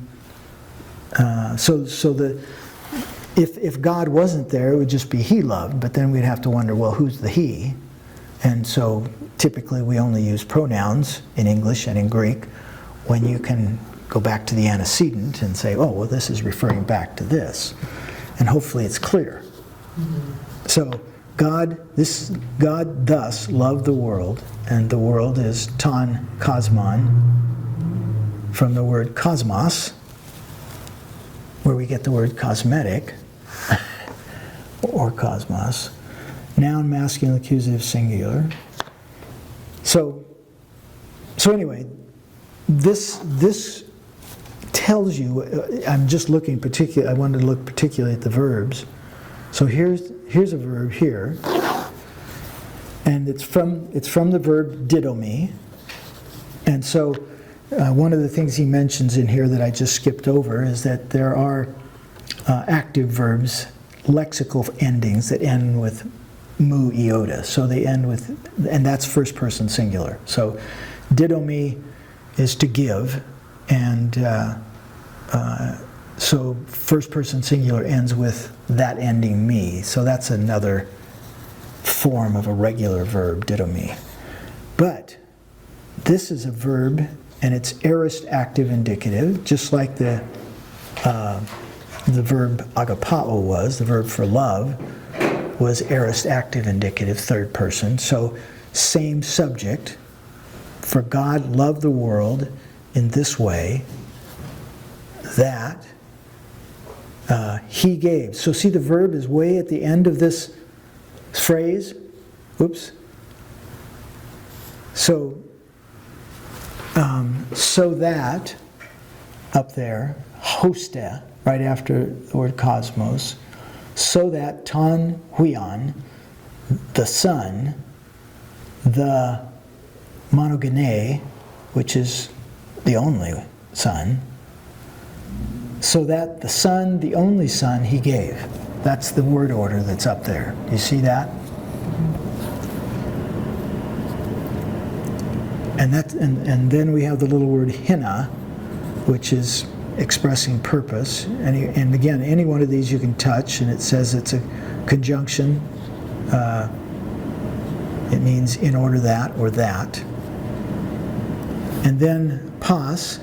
if God wasn't there, it would just be he loved, but then we'd have to wonder, well, who's the he? And so typically we only use pronouns in English and in Greek when you can go back to the antecedent and say, oh, well, this is referring back to this. And hopefully it's clear. Mm-hmm. So God thus loved the world, and the world is ton kosmon, from the word cosmos, where we get the word cosmetic, or cosmos. Noun, masculine, accusative, singular. So anyway, this tells you, I'm just looking I wanted to look particularly at the verbs. So here's a verb here, and it's from the verb didomi. And so one of the things he mentions in here that I just skipped over is that there are active verbs, lexical endings that end with mu iota. So they end with, and that's first person singular. So didomi is to give, and so first person singular ends with that ending me. So that's another form of a regular verb, didomi. But this is a verb, and it's aorist active indicative, just like the verb agapao was, the verb for love, was aorist active indicative, third person. So same subject. For God loved the world in this way, that he gave. So see, the verb is way at the end of this phrase. Oops. So that, up there, hoste, right after the word cosmos, so that ton huion, the Son, the monogene, which is the only Son, so that the Son, the only Son, he gave. That's the word order that's up there. Do you see that? And then we have the little word hina, which is expressing purpose. And again, any one of these you can touch, and it says it's a conjunction. It means in order that or that. And then pas,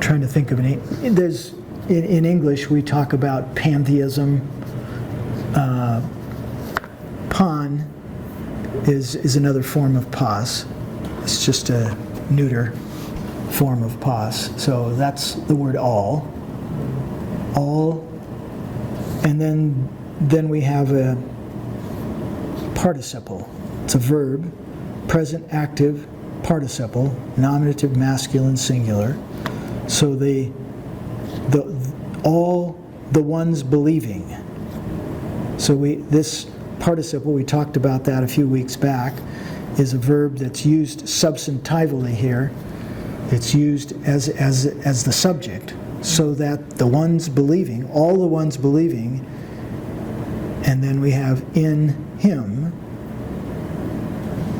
trying to think of there's in English we talk about pantheism. Pan is another form of pas. It's just a neuter form of pas. So that's the word all. All. And then we have a participle. It's a verb, present active participle, nominative masculine singular. So all the ones believing. So this participle, we talked about that a few weeks back, is a verb that's used substantively here. It's used as the subject, so that the ones believing, all the ones believing, and then we have in him,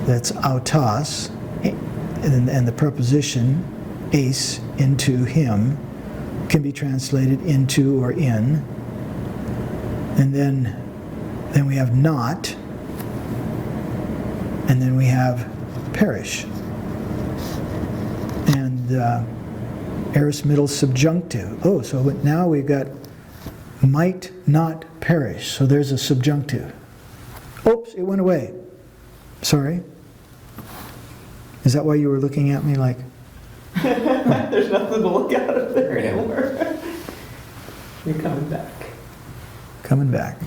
that's autos, and the preposition ace, into him, can be translated into or in. And then we have not, and then we have perish. And aorist middle subjunctive. Oh, so now we've got might not perish. So there's a subjunctive. Oops, it went away. Sorry. Is that why you were looking at me like? There's nothing to look out of there anymore. You're coming back. Coming back.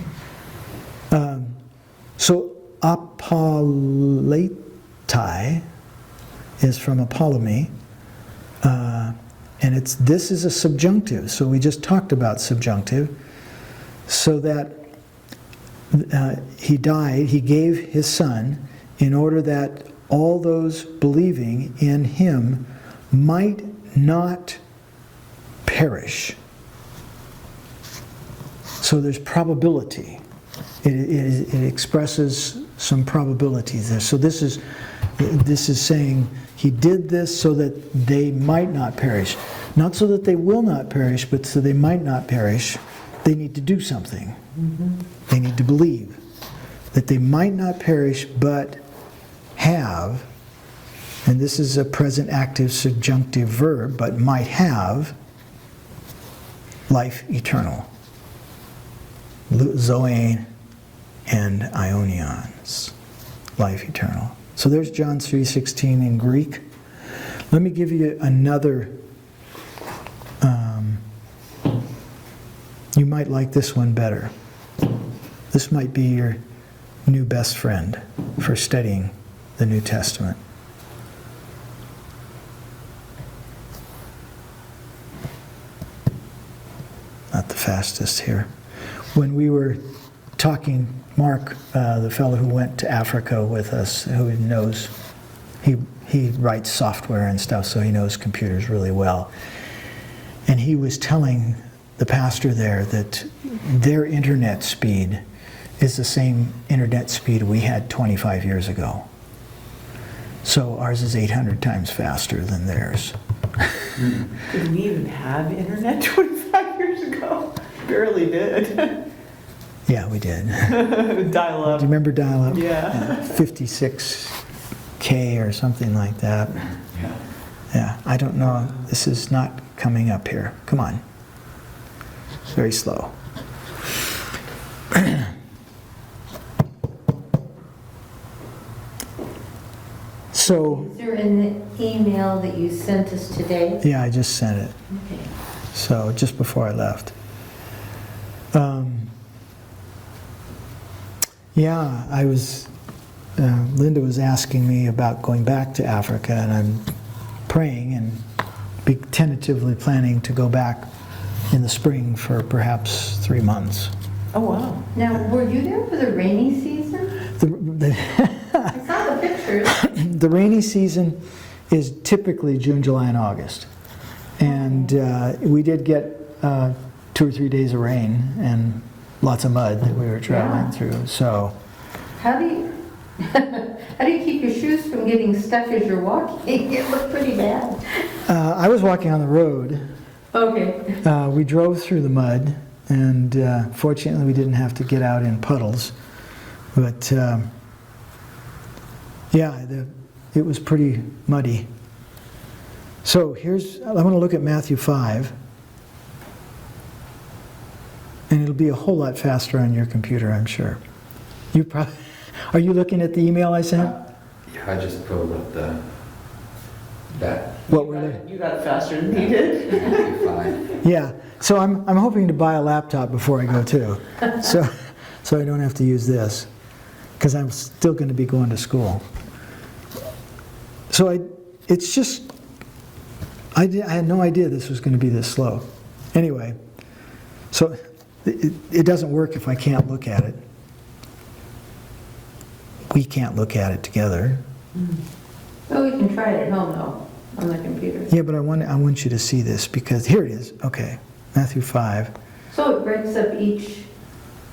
So apolletai is from apollomy, And this is a subjunctive, so we just talked about subjunctive, so that he died, he gave his son, in order that all those believing in him might not perish. So there's probability. It expresses some probabilities there. So this is saying he did this so that they might not perish. Not so that they will not perish, but so they might not perish. They need to do something. They need to believe that they might not perish, but have, and this is a present active subjunctive verb, but might have life eternal. Zoe and Ionions, life eternal. So there's John 3:16 in Greek. Let me give you another. You might like this one better. This might be your new best friend for studying the New Testament. Not the fastest here. When we were talking, Mark, the fellow who went to Africa with us, who knows, he writes software and stuff, so he knows computers really well. And he was telling the pastor there that their internet speed is the same internet speed we had 25 years ago. So ours is 800 times faster than theirs. Did we even have internet 25 years ago? Barely did. Yeah, we did. Dial-up. Do you remember dial-up? Yeah. 56K or something like that. Yeah, I don't know. This is not coming up here. Come on. It's very slow. So, Is there in the email that you sent us today? yeah, I just sent it. Okay. So, just before I left. Yeah, I was, Linda was asking me about going back to Africa, and I'm praying and tentatively planning to go back in the spring for perhaps 3 months. Oh, wow. Now, were you there for the rainy season? I saw the pictures. The rainy season is typically June, July, and August. And we did get 2 or 3 days of rain and lots of mud that we were traveling through. So, How do you keep your shoes from getting stuck as you're walking? It looked pretty bad. I was walking on the road. Okay. We drove through the mud, and fortunately we didn't have to get out in puddles. But it was pretty muddy. So I'm going to look at Matthew 5. And it'll be a whole lot faster on your computer, I'm sure. Are you looking at the email I sent? Yeah, I just pulled up that What were they? You got it faster than he did. fine. Yeah. So I'm hoping to buy a laptop before I go too, so I don't have to use this, because I'm still going to be going to school. So I had no idea this was going to be this slow. Anyway, so it doesn't work if I can't look at it. We can't look at it together. Well, we can try it at home though, on the computer. Yeah, but I want you to see this, because here it is. Okay, Matthew 5. So it breaks up each.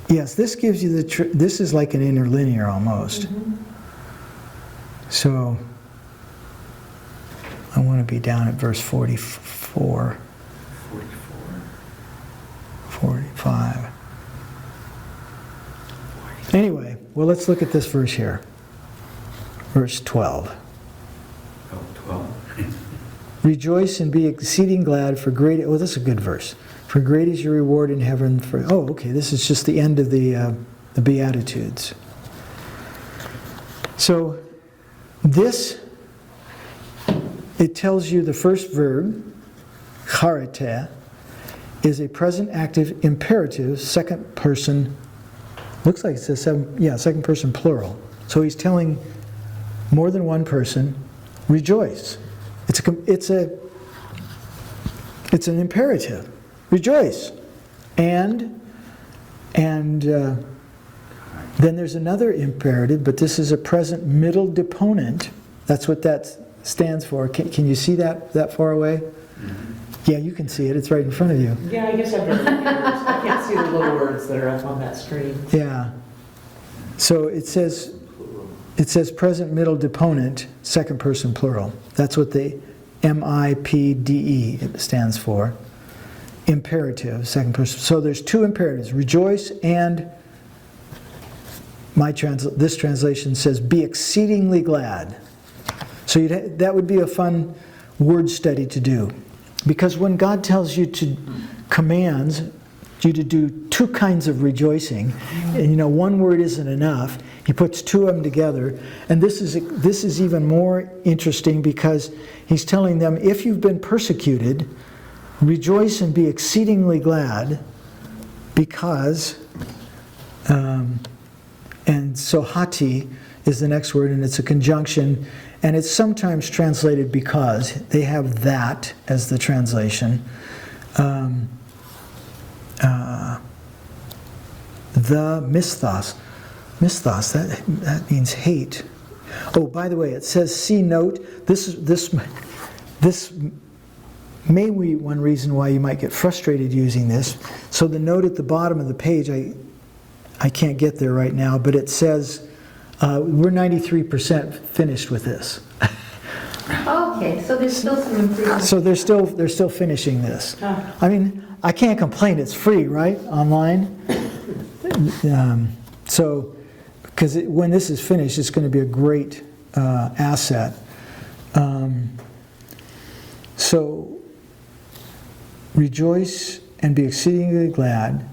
Yes, this gives you this is like an interlinear almost. So I want to be down at verse 44, 45. Anyway, well, let's look at this verse here. Verse 12. Oh, 12. Rejoice and be exceeding glad, for great... Oh, this is a good verse. For great is your reward in heaven. This is just the end of the Beatitudes. So this, it tells you the first verb, charite, is a present active imperative, second person. Looks like it says second person plural. So he's telling more than one person, rejoice. It's a It's an imperative. Rejoice. And then there's another imperative, but this is a present middle deponent. That's what that stands for. Can you see that far away? Yeah, you can see it. It's right in front of you. Yeah, I guess I've read the words. I can't see the little words that are up on that screen. Yeah. So it says present middle deponent, second person plural. That's what the MIPDE stands for. Imperative, second person. So there's two imperatives, rejoice and this translation says be exceedingly glad. So that would be a fun word study to do. Because when God tells you commands you to do two kinds of rejoicing, and one word isn't enough, he puts two of them together. And this is even more interesting because he's telling them, if you've been persecuted, rejoice and be exceedingly glad because, and so hati is the next word, and it's a conjunction, and it's sometimes translated because. They have that as the translation. The misthos, that means hate. Oh, by the way, it says, see note, this may be one reason why you might get frustrated using this. So the note at the bottom of the page, I can't get there right now, but it says, we're 93% finished with this. Okay, so there's still some improvement. So they're still finishing this. I mean, I can't complain. It's free, right? Online. So, because when this is finished, it's going to be a great asset. So, rejoice and be exceedingly glad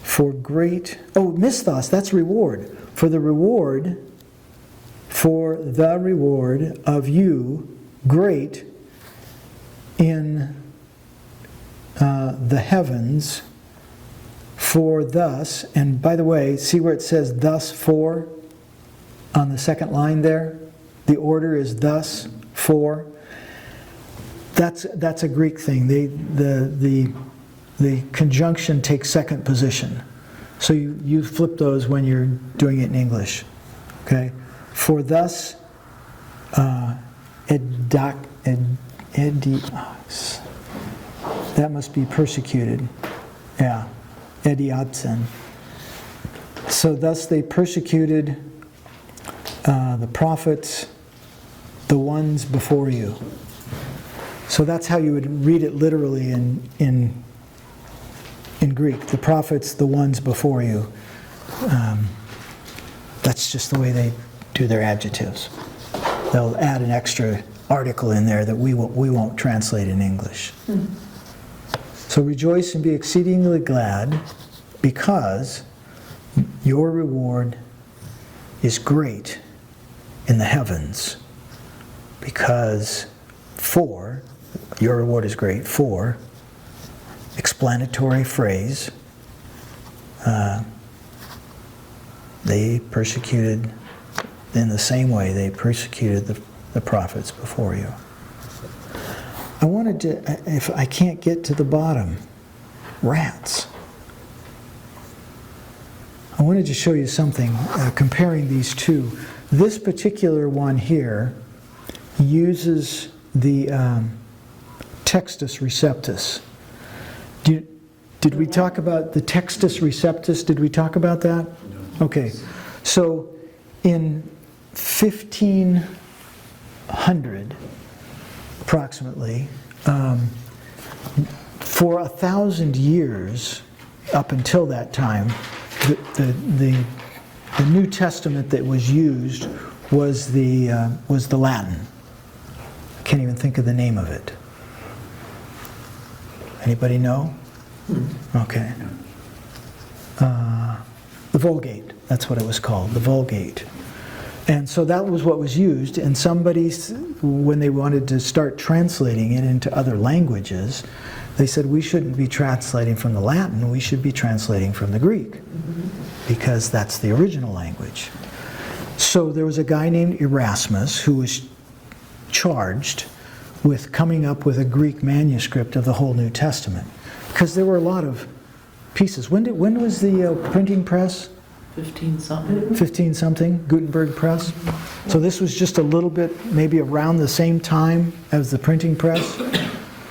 for great. Oh, misthos. That's reward. For the reward of you, great in the heavens, for thus, and by the way, see where it says thus for on the second line there? The order is thus for. That's a Greek thing. The conjunction takes second position. So you flip those when you're doing it in English. Okay? For thus, edios. That must be persecuted. Yeah. Ediatsen. So thus they persecuted the prophets, the ones before you. So that's how you would read it literally in Greek. The prophets, the ones before you. That's just the way they do their adjectives. They'll add an extra article in there that we won't translate in English. So rejoice and be exceedingly glad because your reward is great in the heavens. Because your reward is great for, explanatory phrase, they persecuted in the same way they persecuted the prophets before you. I wanted to, if I can't get to the bottom, rats. I wanted to show you something comparing these two. This particular one here uses the Textus Receptus. Did we talk about the Textus Receptus? Did we talk about that? No. Okay. So in 1500, approximately, for 1,000 years up until that time, the New Testament that was used was the Latin. I can't even think of the name of it. Anybody know? Okay. The Vulgate, that's what it was called, the Vulgate. And so that was what was used, and somebody, when they wanted to start translating it into other languages, they said we shouldn't be translating from the Latin, we should be translating from the Greek, because that's the original language. So there was a guy named Erasmus who was charged with coming up with a Greek manuscript of the whole New Testament. Because there were a lot of pieces. When was the printing press? 15-something. 15 something, Gutenberg press. So this was just a little bit, maybe around the same time as the printing press.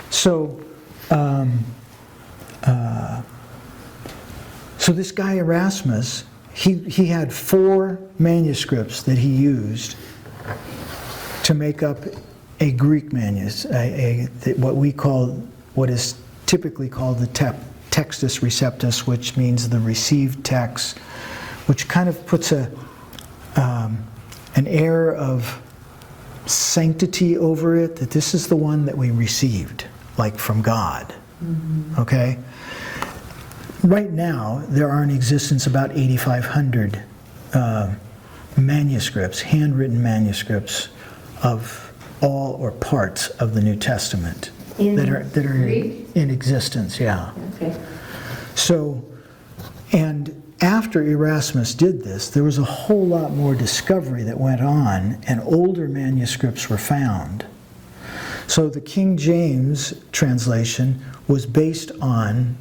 So, so this guy Erasmus, he had 4 manuscripts that he used to make up a Greek manuscript, what is typically called the Textus Receptus, which means the received text, which kind of puts an air of sanctity over it, that this is the one that we received, like from God. Okay? Right now, there are in existence about 8,500 manuscripts, handwritten manuscripts of all or parts of the New Testament that are Greek? in existence, yeah. Okay. So, and after Erasmus did this, there was a whole lot more discovery that went on, and older manuscripts were found. So the King James translation was based on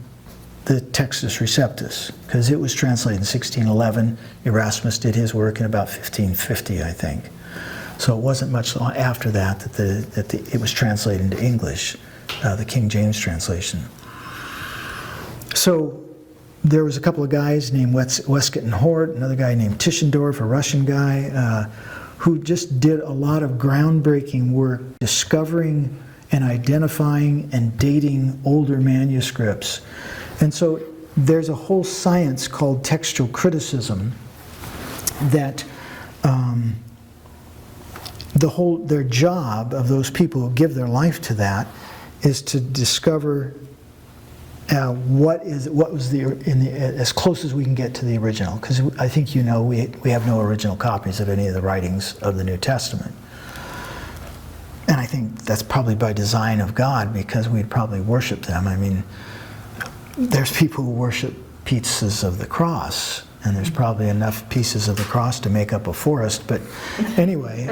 the Textus Receptus, because it was translated in 1611. Erasmus did his work in about 1550, I think. So it wasn't much after that it was translated into English, the King James translation. So there was a couple of guys named Westcott and Hort, another guy named Tischendorf, a Russian guy, who just did a lot of groundbreaking work discovering and identifying and dating older manuscripts. And so there's a whole science called textual criticism that their job of those people who give their life to that is to discover what was as close as we can get to the original, because I think we have no original copies of any of the writings of the New Testament, and I think that's probably by design of God, because we'd probably worship them. I mean, there's people who worship pieces of the cross, and there's probably enough pieces of the cross to make up a forest. But anyway,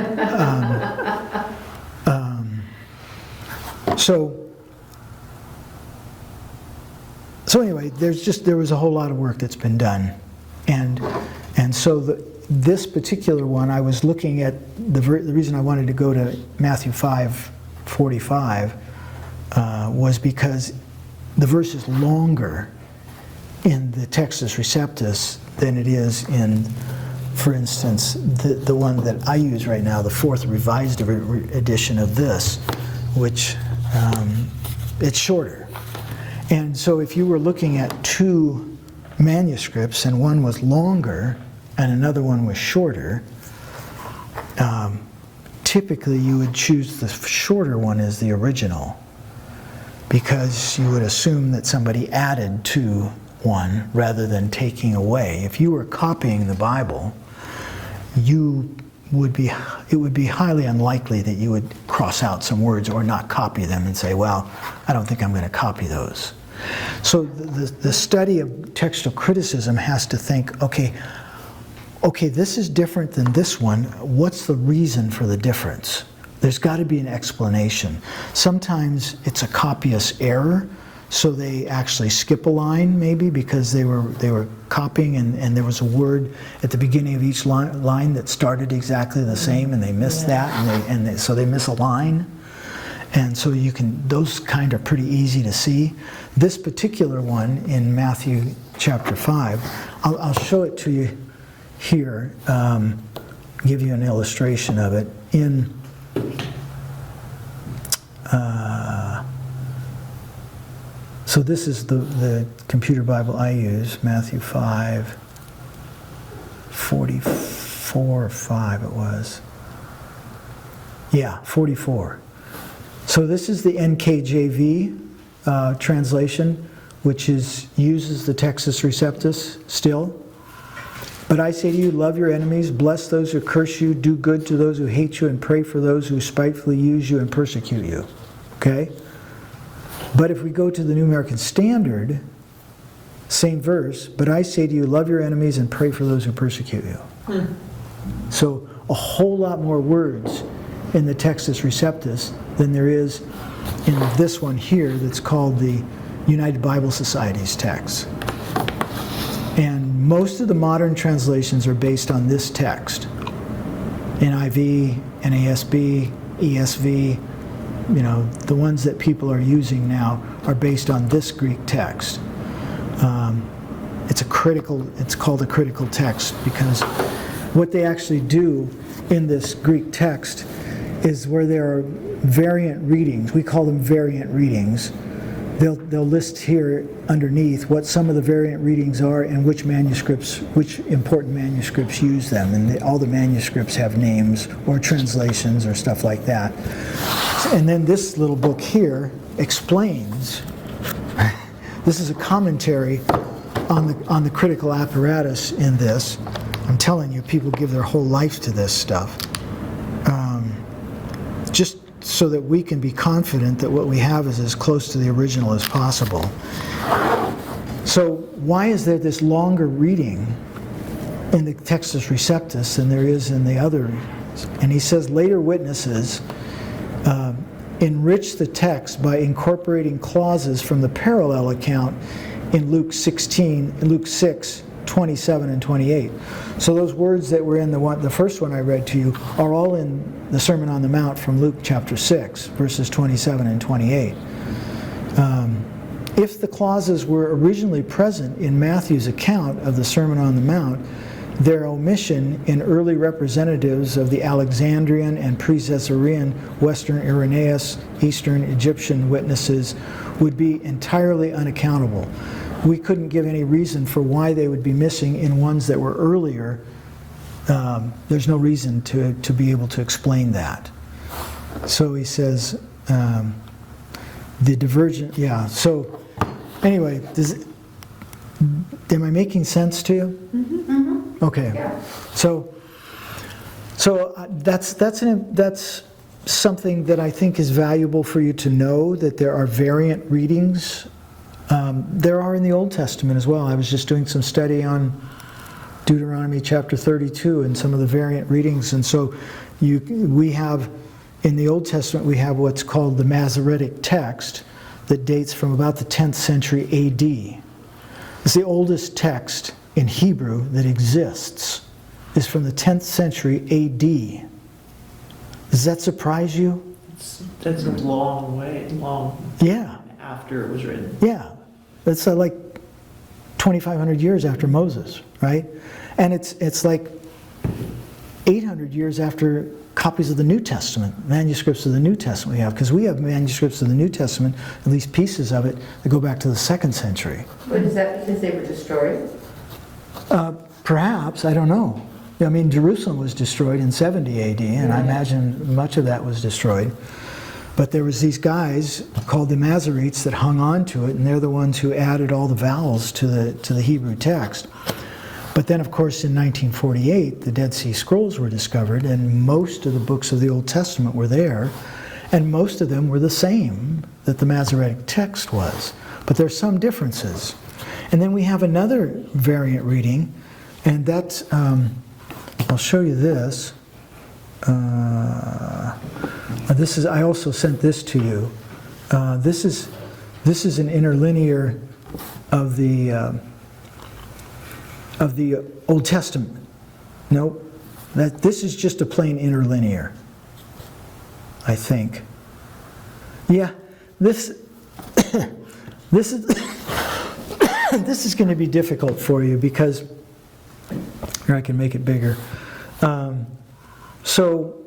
So anyway, there was a whole lot of work that's been done, and so this particular one, I was looking at the reason I wanted to go to Matthew 5:45 was because the verse is longer in the Textus Receptus than it is in, for instance, the one that I use right now, the 4th revised edition of this, which it's shorter. And so if you were looking at 2 manuscripts and one was longer and another one was shorter, typically you would choose the shorter one as the original, because you would assume that somebody added to one rather than taking away. If you were copying the Bible, it would be highly unlikely that you would cross out some words or not copy them and say, well, I don't think I'm going to copy those. So the study of textual criticism has to think, okay, this is different than this one. What's the reason for the difference? There's got to be an explanation. Sometimes it's a copyist error, so they actually skip a line maybe because they were copying and there was a word at the beginning of each line that started exactly the same, and they missed that, so they miss a line. And so those kind are pretty easy to see. This particular one in Matthew chapter 5, I'll show it to you here, give you an illustration of it. So this is the computer Bible I use, Matthew 5:44 or 5 it was. Yeah, 44. So this is the NKJV translation, which uses the Textus Receptus still. But I say to you, love your enemies, bless those who curse you, do good to those who hate you, and pray for those who spitefully use you and persecute you. Okay? But if we go to the New American Standard, same verse, but I say to you, love your enemies and pray for those who persecute you. So a whole lot more words in the Textus Receptus than there is in this one here that's called the United Bible Society's text. And most of the modern translations are based on this text. NIV, NASB, ESV, you know, the ones that people are using now are based on this Greek text. It's called a critical text because what they actually do in this Greek text is where there are variant readings. We call them variant readings. They'll list here underneath what some of the variant readings are and which important manuscripts use them. And all the manuscripts have names or translations or stuff like that. And then this little book here explains, this is a commentary on the critical apparatus in this. I'm telling you, people give their whole life to this stuff. Just so that we can be confident that what we have is as close to the original as possible. So why is there this longer reading in the Textus Receptus than there is in the other? And he says later witnesses enrich the text by incorporating clauses from the parallel account in Luke 6, 27 and 28. So those words that were in the first one I read to you are all in the Sermon on the Mount from Luke chapter 6, verses 27 and 28. If the clauses were originally present in Matthew's account of the Sermon on the Mount, their omission in early representatives of the Alexandrian and pre-Caesarean Western Irenaeus, Eastern Egyptian witnesses would be entirely unaccountable. We couldn't give any reason for why they would be missing in ones that were earlier. There's no reason to be able to explain that. So he says, the divergent, yeah. So anyway, am I making sense to you? Mm-hmm. Okay. Yeah. So that's something that I think is valuable for you to know, that there are variant readings. There are in the Old Testament as well. I was just doing some study on Deuteronomy chapter 32 and some of the variant readings. And so we have, in the Old Testament, we have what's called the Masoretic text that dates from about the 10th century AD. It's the oldest text in Hebrew that exists. Is from the 10th century AD. Does that surprise you? That's a long way, Yeah. after it was written. Yeah. It's like 2,500 years after Moses, right? And it's like 800 years after copies of the New Testament, manuscripts of the New Testament we have, because we have manuscripts of the New Testament, at least pieces of it, that go back to the 2nd century. But is that because they were destroyed? Perhaps, I don't know. I mean, Jerusalem was destroyed in 70 AD, and I imagine much of that was destroyed. But there was these guys called the Masoretes that hung on to it, and they're the ones who added all the vowels to the Hebrew text. But then, of course, in 1948, the Dead Sea Scrolls were discovered, and most of the books of the Old Testament were there, and most of them were the same that the Masoretic text was. But there's some differences. And then we have another variant reading, and that's, I'll show you this. I also sent this to you. This is an interlinear of the Old Testament. Nope. This is just a plain interlinear, I think. Yeah, this is this is going to be difficult for you because here I can make it bigger. So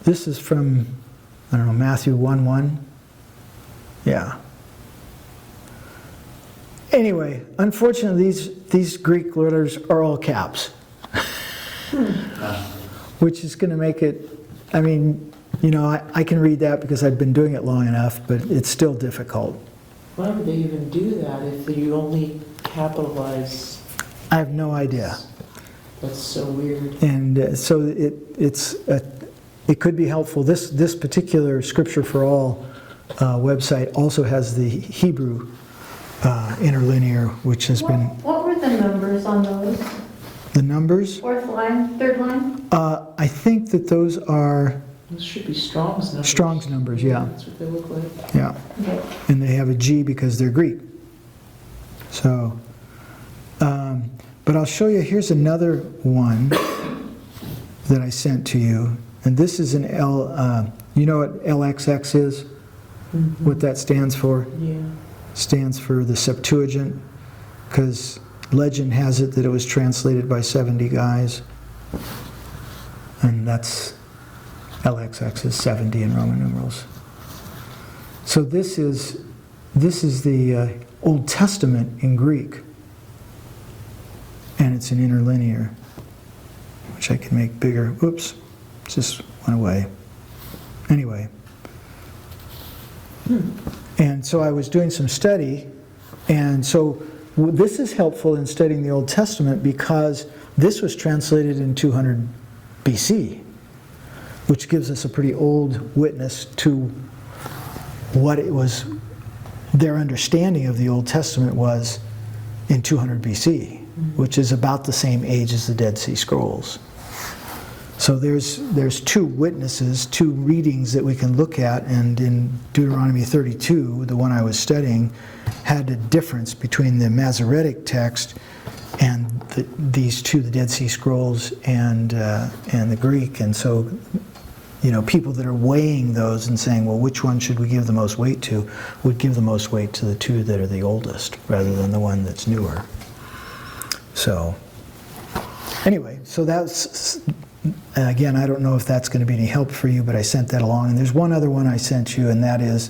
this is from, I don't know, Matthew 1:1. Yeah. Anyway, unfortunately, these Greek letters are all caps, which is going to make it, I mean, you know, I can read that because I've been doing it long enough, but it's still difficult. Why would they even do that if you only capitalize? I have no idea. That's so weird. And so it could be helpful. This particular Scripture for All website also has the Hebrew interlinear, which has been... What were the numbers on those? The numbers? Fourth line, third line? I think that those are... Those should be Strong's numbers. Strong's numbers, yeah. That's what they look like. Yeah. Okay. And they have a G because they're Greek. So, but I'll show you, here's another one that I sent to you. And this is an you know what LXX is? What that stands for? Yeah. Stands for the Septuagint, because legend has it that it was translated by 70 guys. And that's, LXX is 70 in Roman numerals. So this is the Old Testament in Greek. And it's an interlinear, which I can make bigger. Whoops, just went away. Anyway. And so I was doing some study, and so this is helpful in studying the Old Testament because this was translated in 200 BC, which gives us a pretty old witness to what it was, their understanding of the Old Testament was in 200 BC, which is about the same age as the Dead Sea Scrolls. So there's two witnesses, two readings that we can look at, and in Deuteronomy 32, the one I was studying, had a difference between the Masoretic text and these two, the Dead Sea Scrolls and the Greek. And so, you know, people that are weighing those and saying, well, which one should we give the most weight to, would give the most weight to the two that are the oldest rather than the one that's newer. So, anyway, so that's... Again, I don't know if that's going to be any help for you, but I sent that along. And there's one other one I sent you, and that is,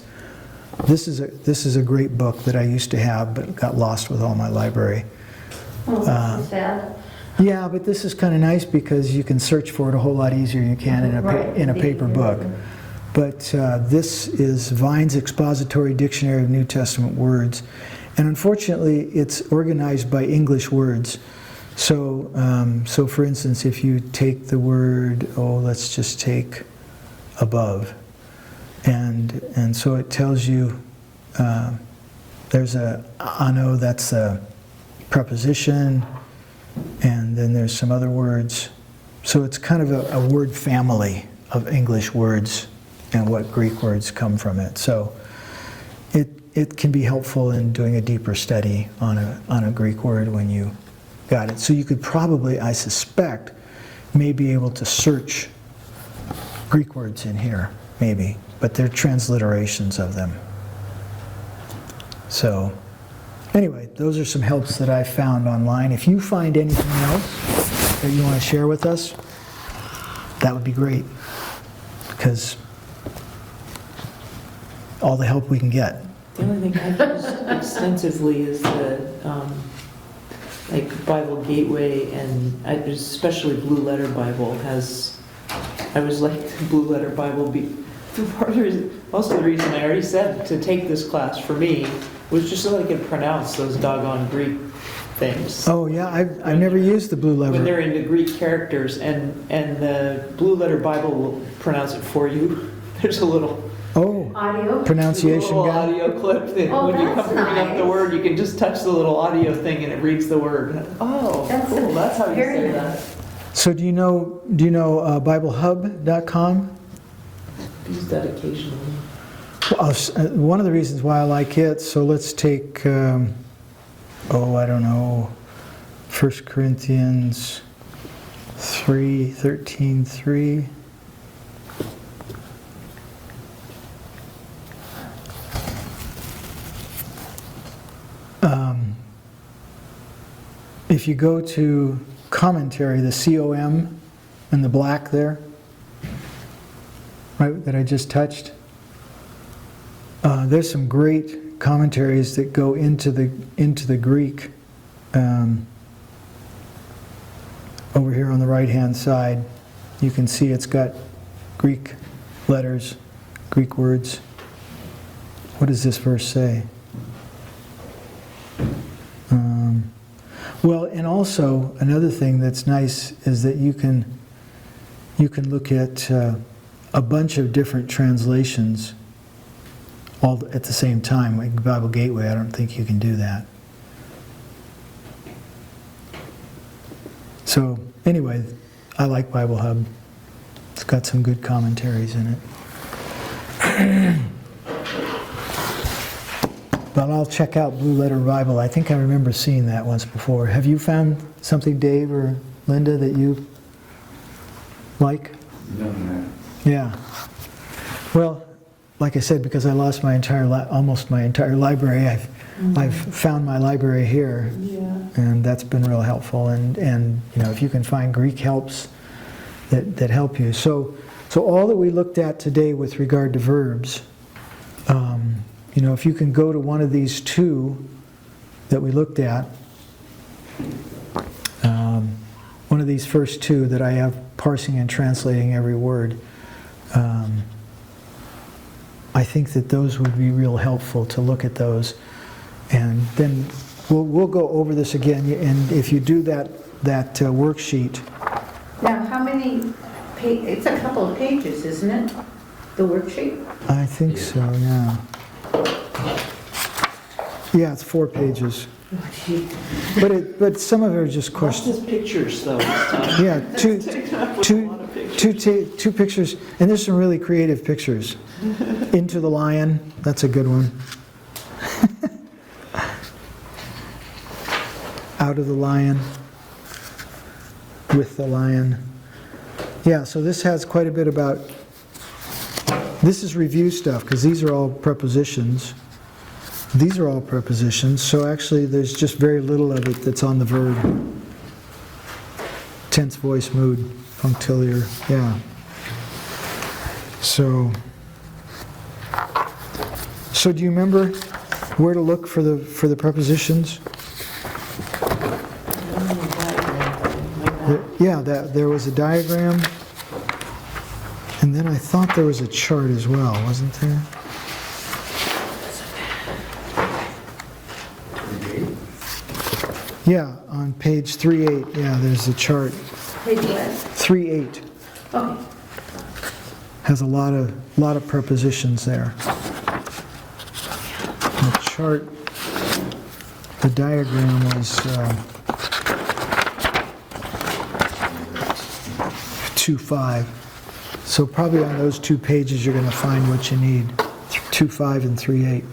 this is a great book that I used to have, but got lost with all my library. Oh, that's sad. Yeah, but this is kind of nice because you can search for it a whole lot easier than you can in a paper book. But this is Vine's Expository Dictionary of New Testament Words. And unfortunately, it's organized by English words. So, so for instance, if you take the word, let's just take above, and so it tells you there's a ano, that's a preposition, and then there's some other words. So it's kind of a word family of English words and what Greek words come from it. So it can be helpful in doing a deeper study on a Greek word when you got it. So you could probably, I suspect, may be able to search Greek words in here, maybe, but they're transliterations of them. So anyway, those are some helps that I found online. If you find anything else that you want to share with us, that would be great, because all the help we can get. The only thing I've used extensively is the like Bible Gateway, and especially Blue Letter Bible has. I was like the Blue Letter Bible. Also, the reason I already said to take this class for me was just so I could pronounce those doggone Greek things. Oh yeah, I've never used the Blue Letter. When they're into Greek characters, and the Blue Letter Bible will pronounce it for you. There's a little Audio? pronunciation little guide. audio clip that Oh, when you come that's bring up the nice. word, you can just touch the little audio thing and it reads the word. Oh, That's cool! That's how you very say nice. that. So do you know BibleHub.com? Use that occasionally. Well, one of the reasons why I like it, so let's take, I don't know, 1 Corinthians 3:13-3. If you go to commentary, the COM in the black there, right, that I just touched, there's some great commentaries that go into the Greek over here on the right-hand side. You can see it's got Greek letters, Greek words. What does this verse say? Well, and also another thing that's nice is that you can look at a bunch of different translations all at the same time. Like Bible Gateway, I don't think you can do that. So anyway, I like Bible Hub. It's got some good commentaries in it. But I'll check out Blue Letter Bible. I think I remember seeing that once before. Have you found something, Dave or Linda, that you like? No. Yeah. Well, like I said, because I lost my almost my entire library, I've found my library here, and that's been real helpful. And you know, if you can find Greek helps that help you. So all that we looked at today with regard to verbs, you know, if you can go to one of these two that we looked at, one of these first two that I have parsing and translating every word, I think that those would be real helpful to look at those. And then we'll go over this again, and if you do that worksheet. Now, how many, it's a couple of pages, isn't it? The worksheet? I think so, yeah. Yeah, it's 4 pages. But some of it are just Lots questions. of pictures, though, this time. Yeah, two pictures, and there's some really creative pictures. Into the Lion, that's a good one. Out of the Lion, with the Lion. Yeah, so this has quite a bit about, this is review stuff, because these are all prepositions. These are all prepositions, so actually there's just very little of it that's on the verb. Tense, voice, mood, punctiliar, yeah. So do you remember where to look for the prepositions? Yeah, there was a diagram, and then I thought there was a chart as well, wasn't there? Yeah, on page 3.8, yeah, there's a chart. Page what? 3.8 Okay. has a lot of prepositions there. The chart, the diagram was 2.5. So probably on those 2 pages you're going to find what you need. 2.5 and 3.8.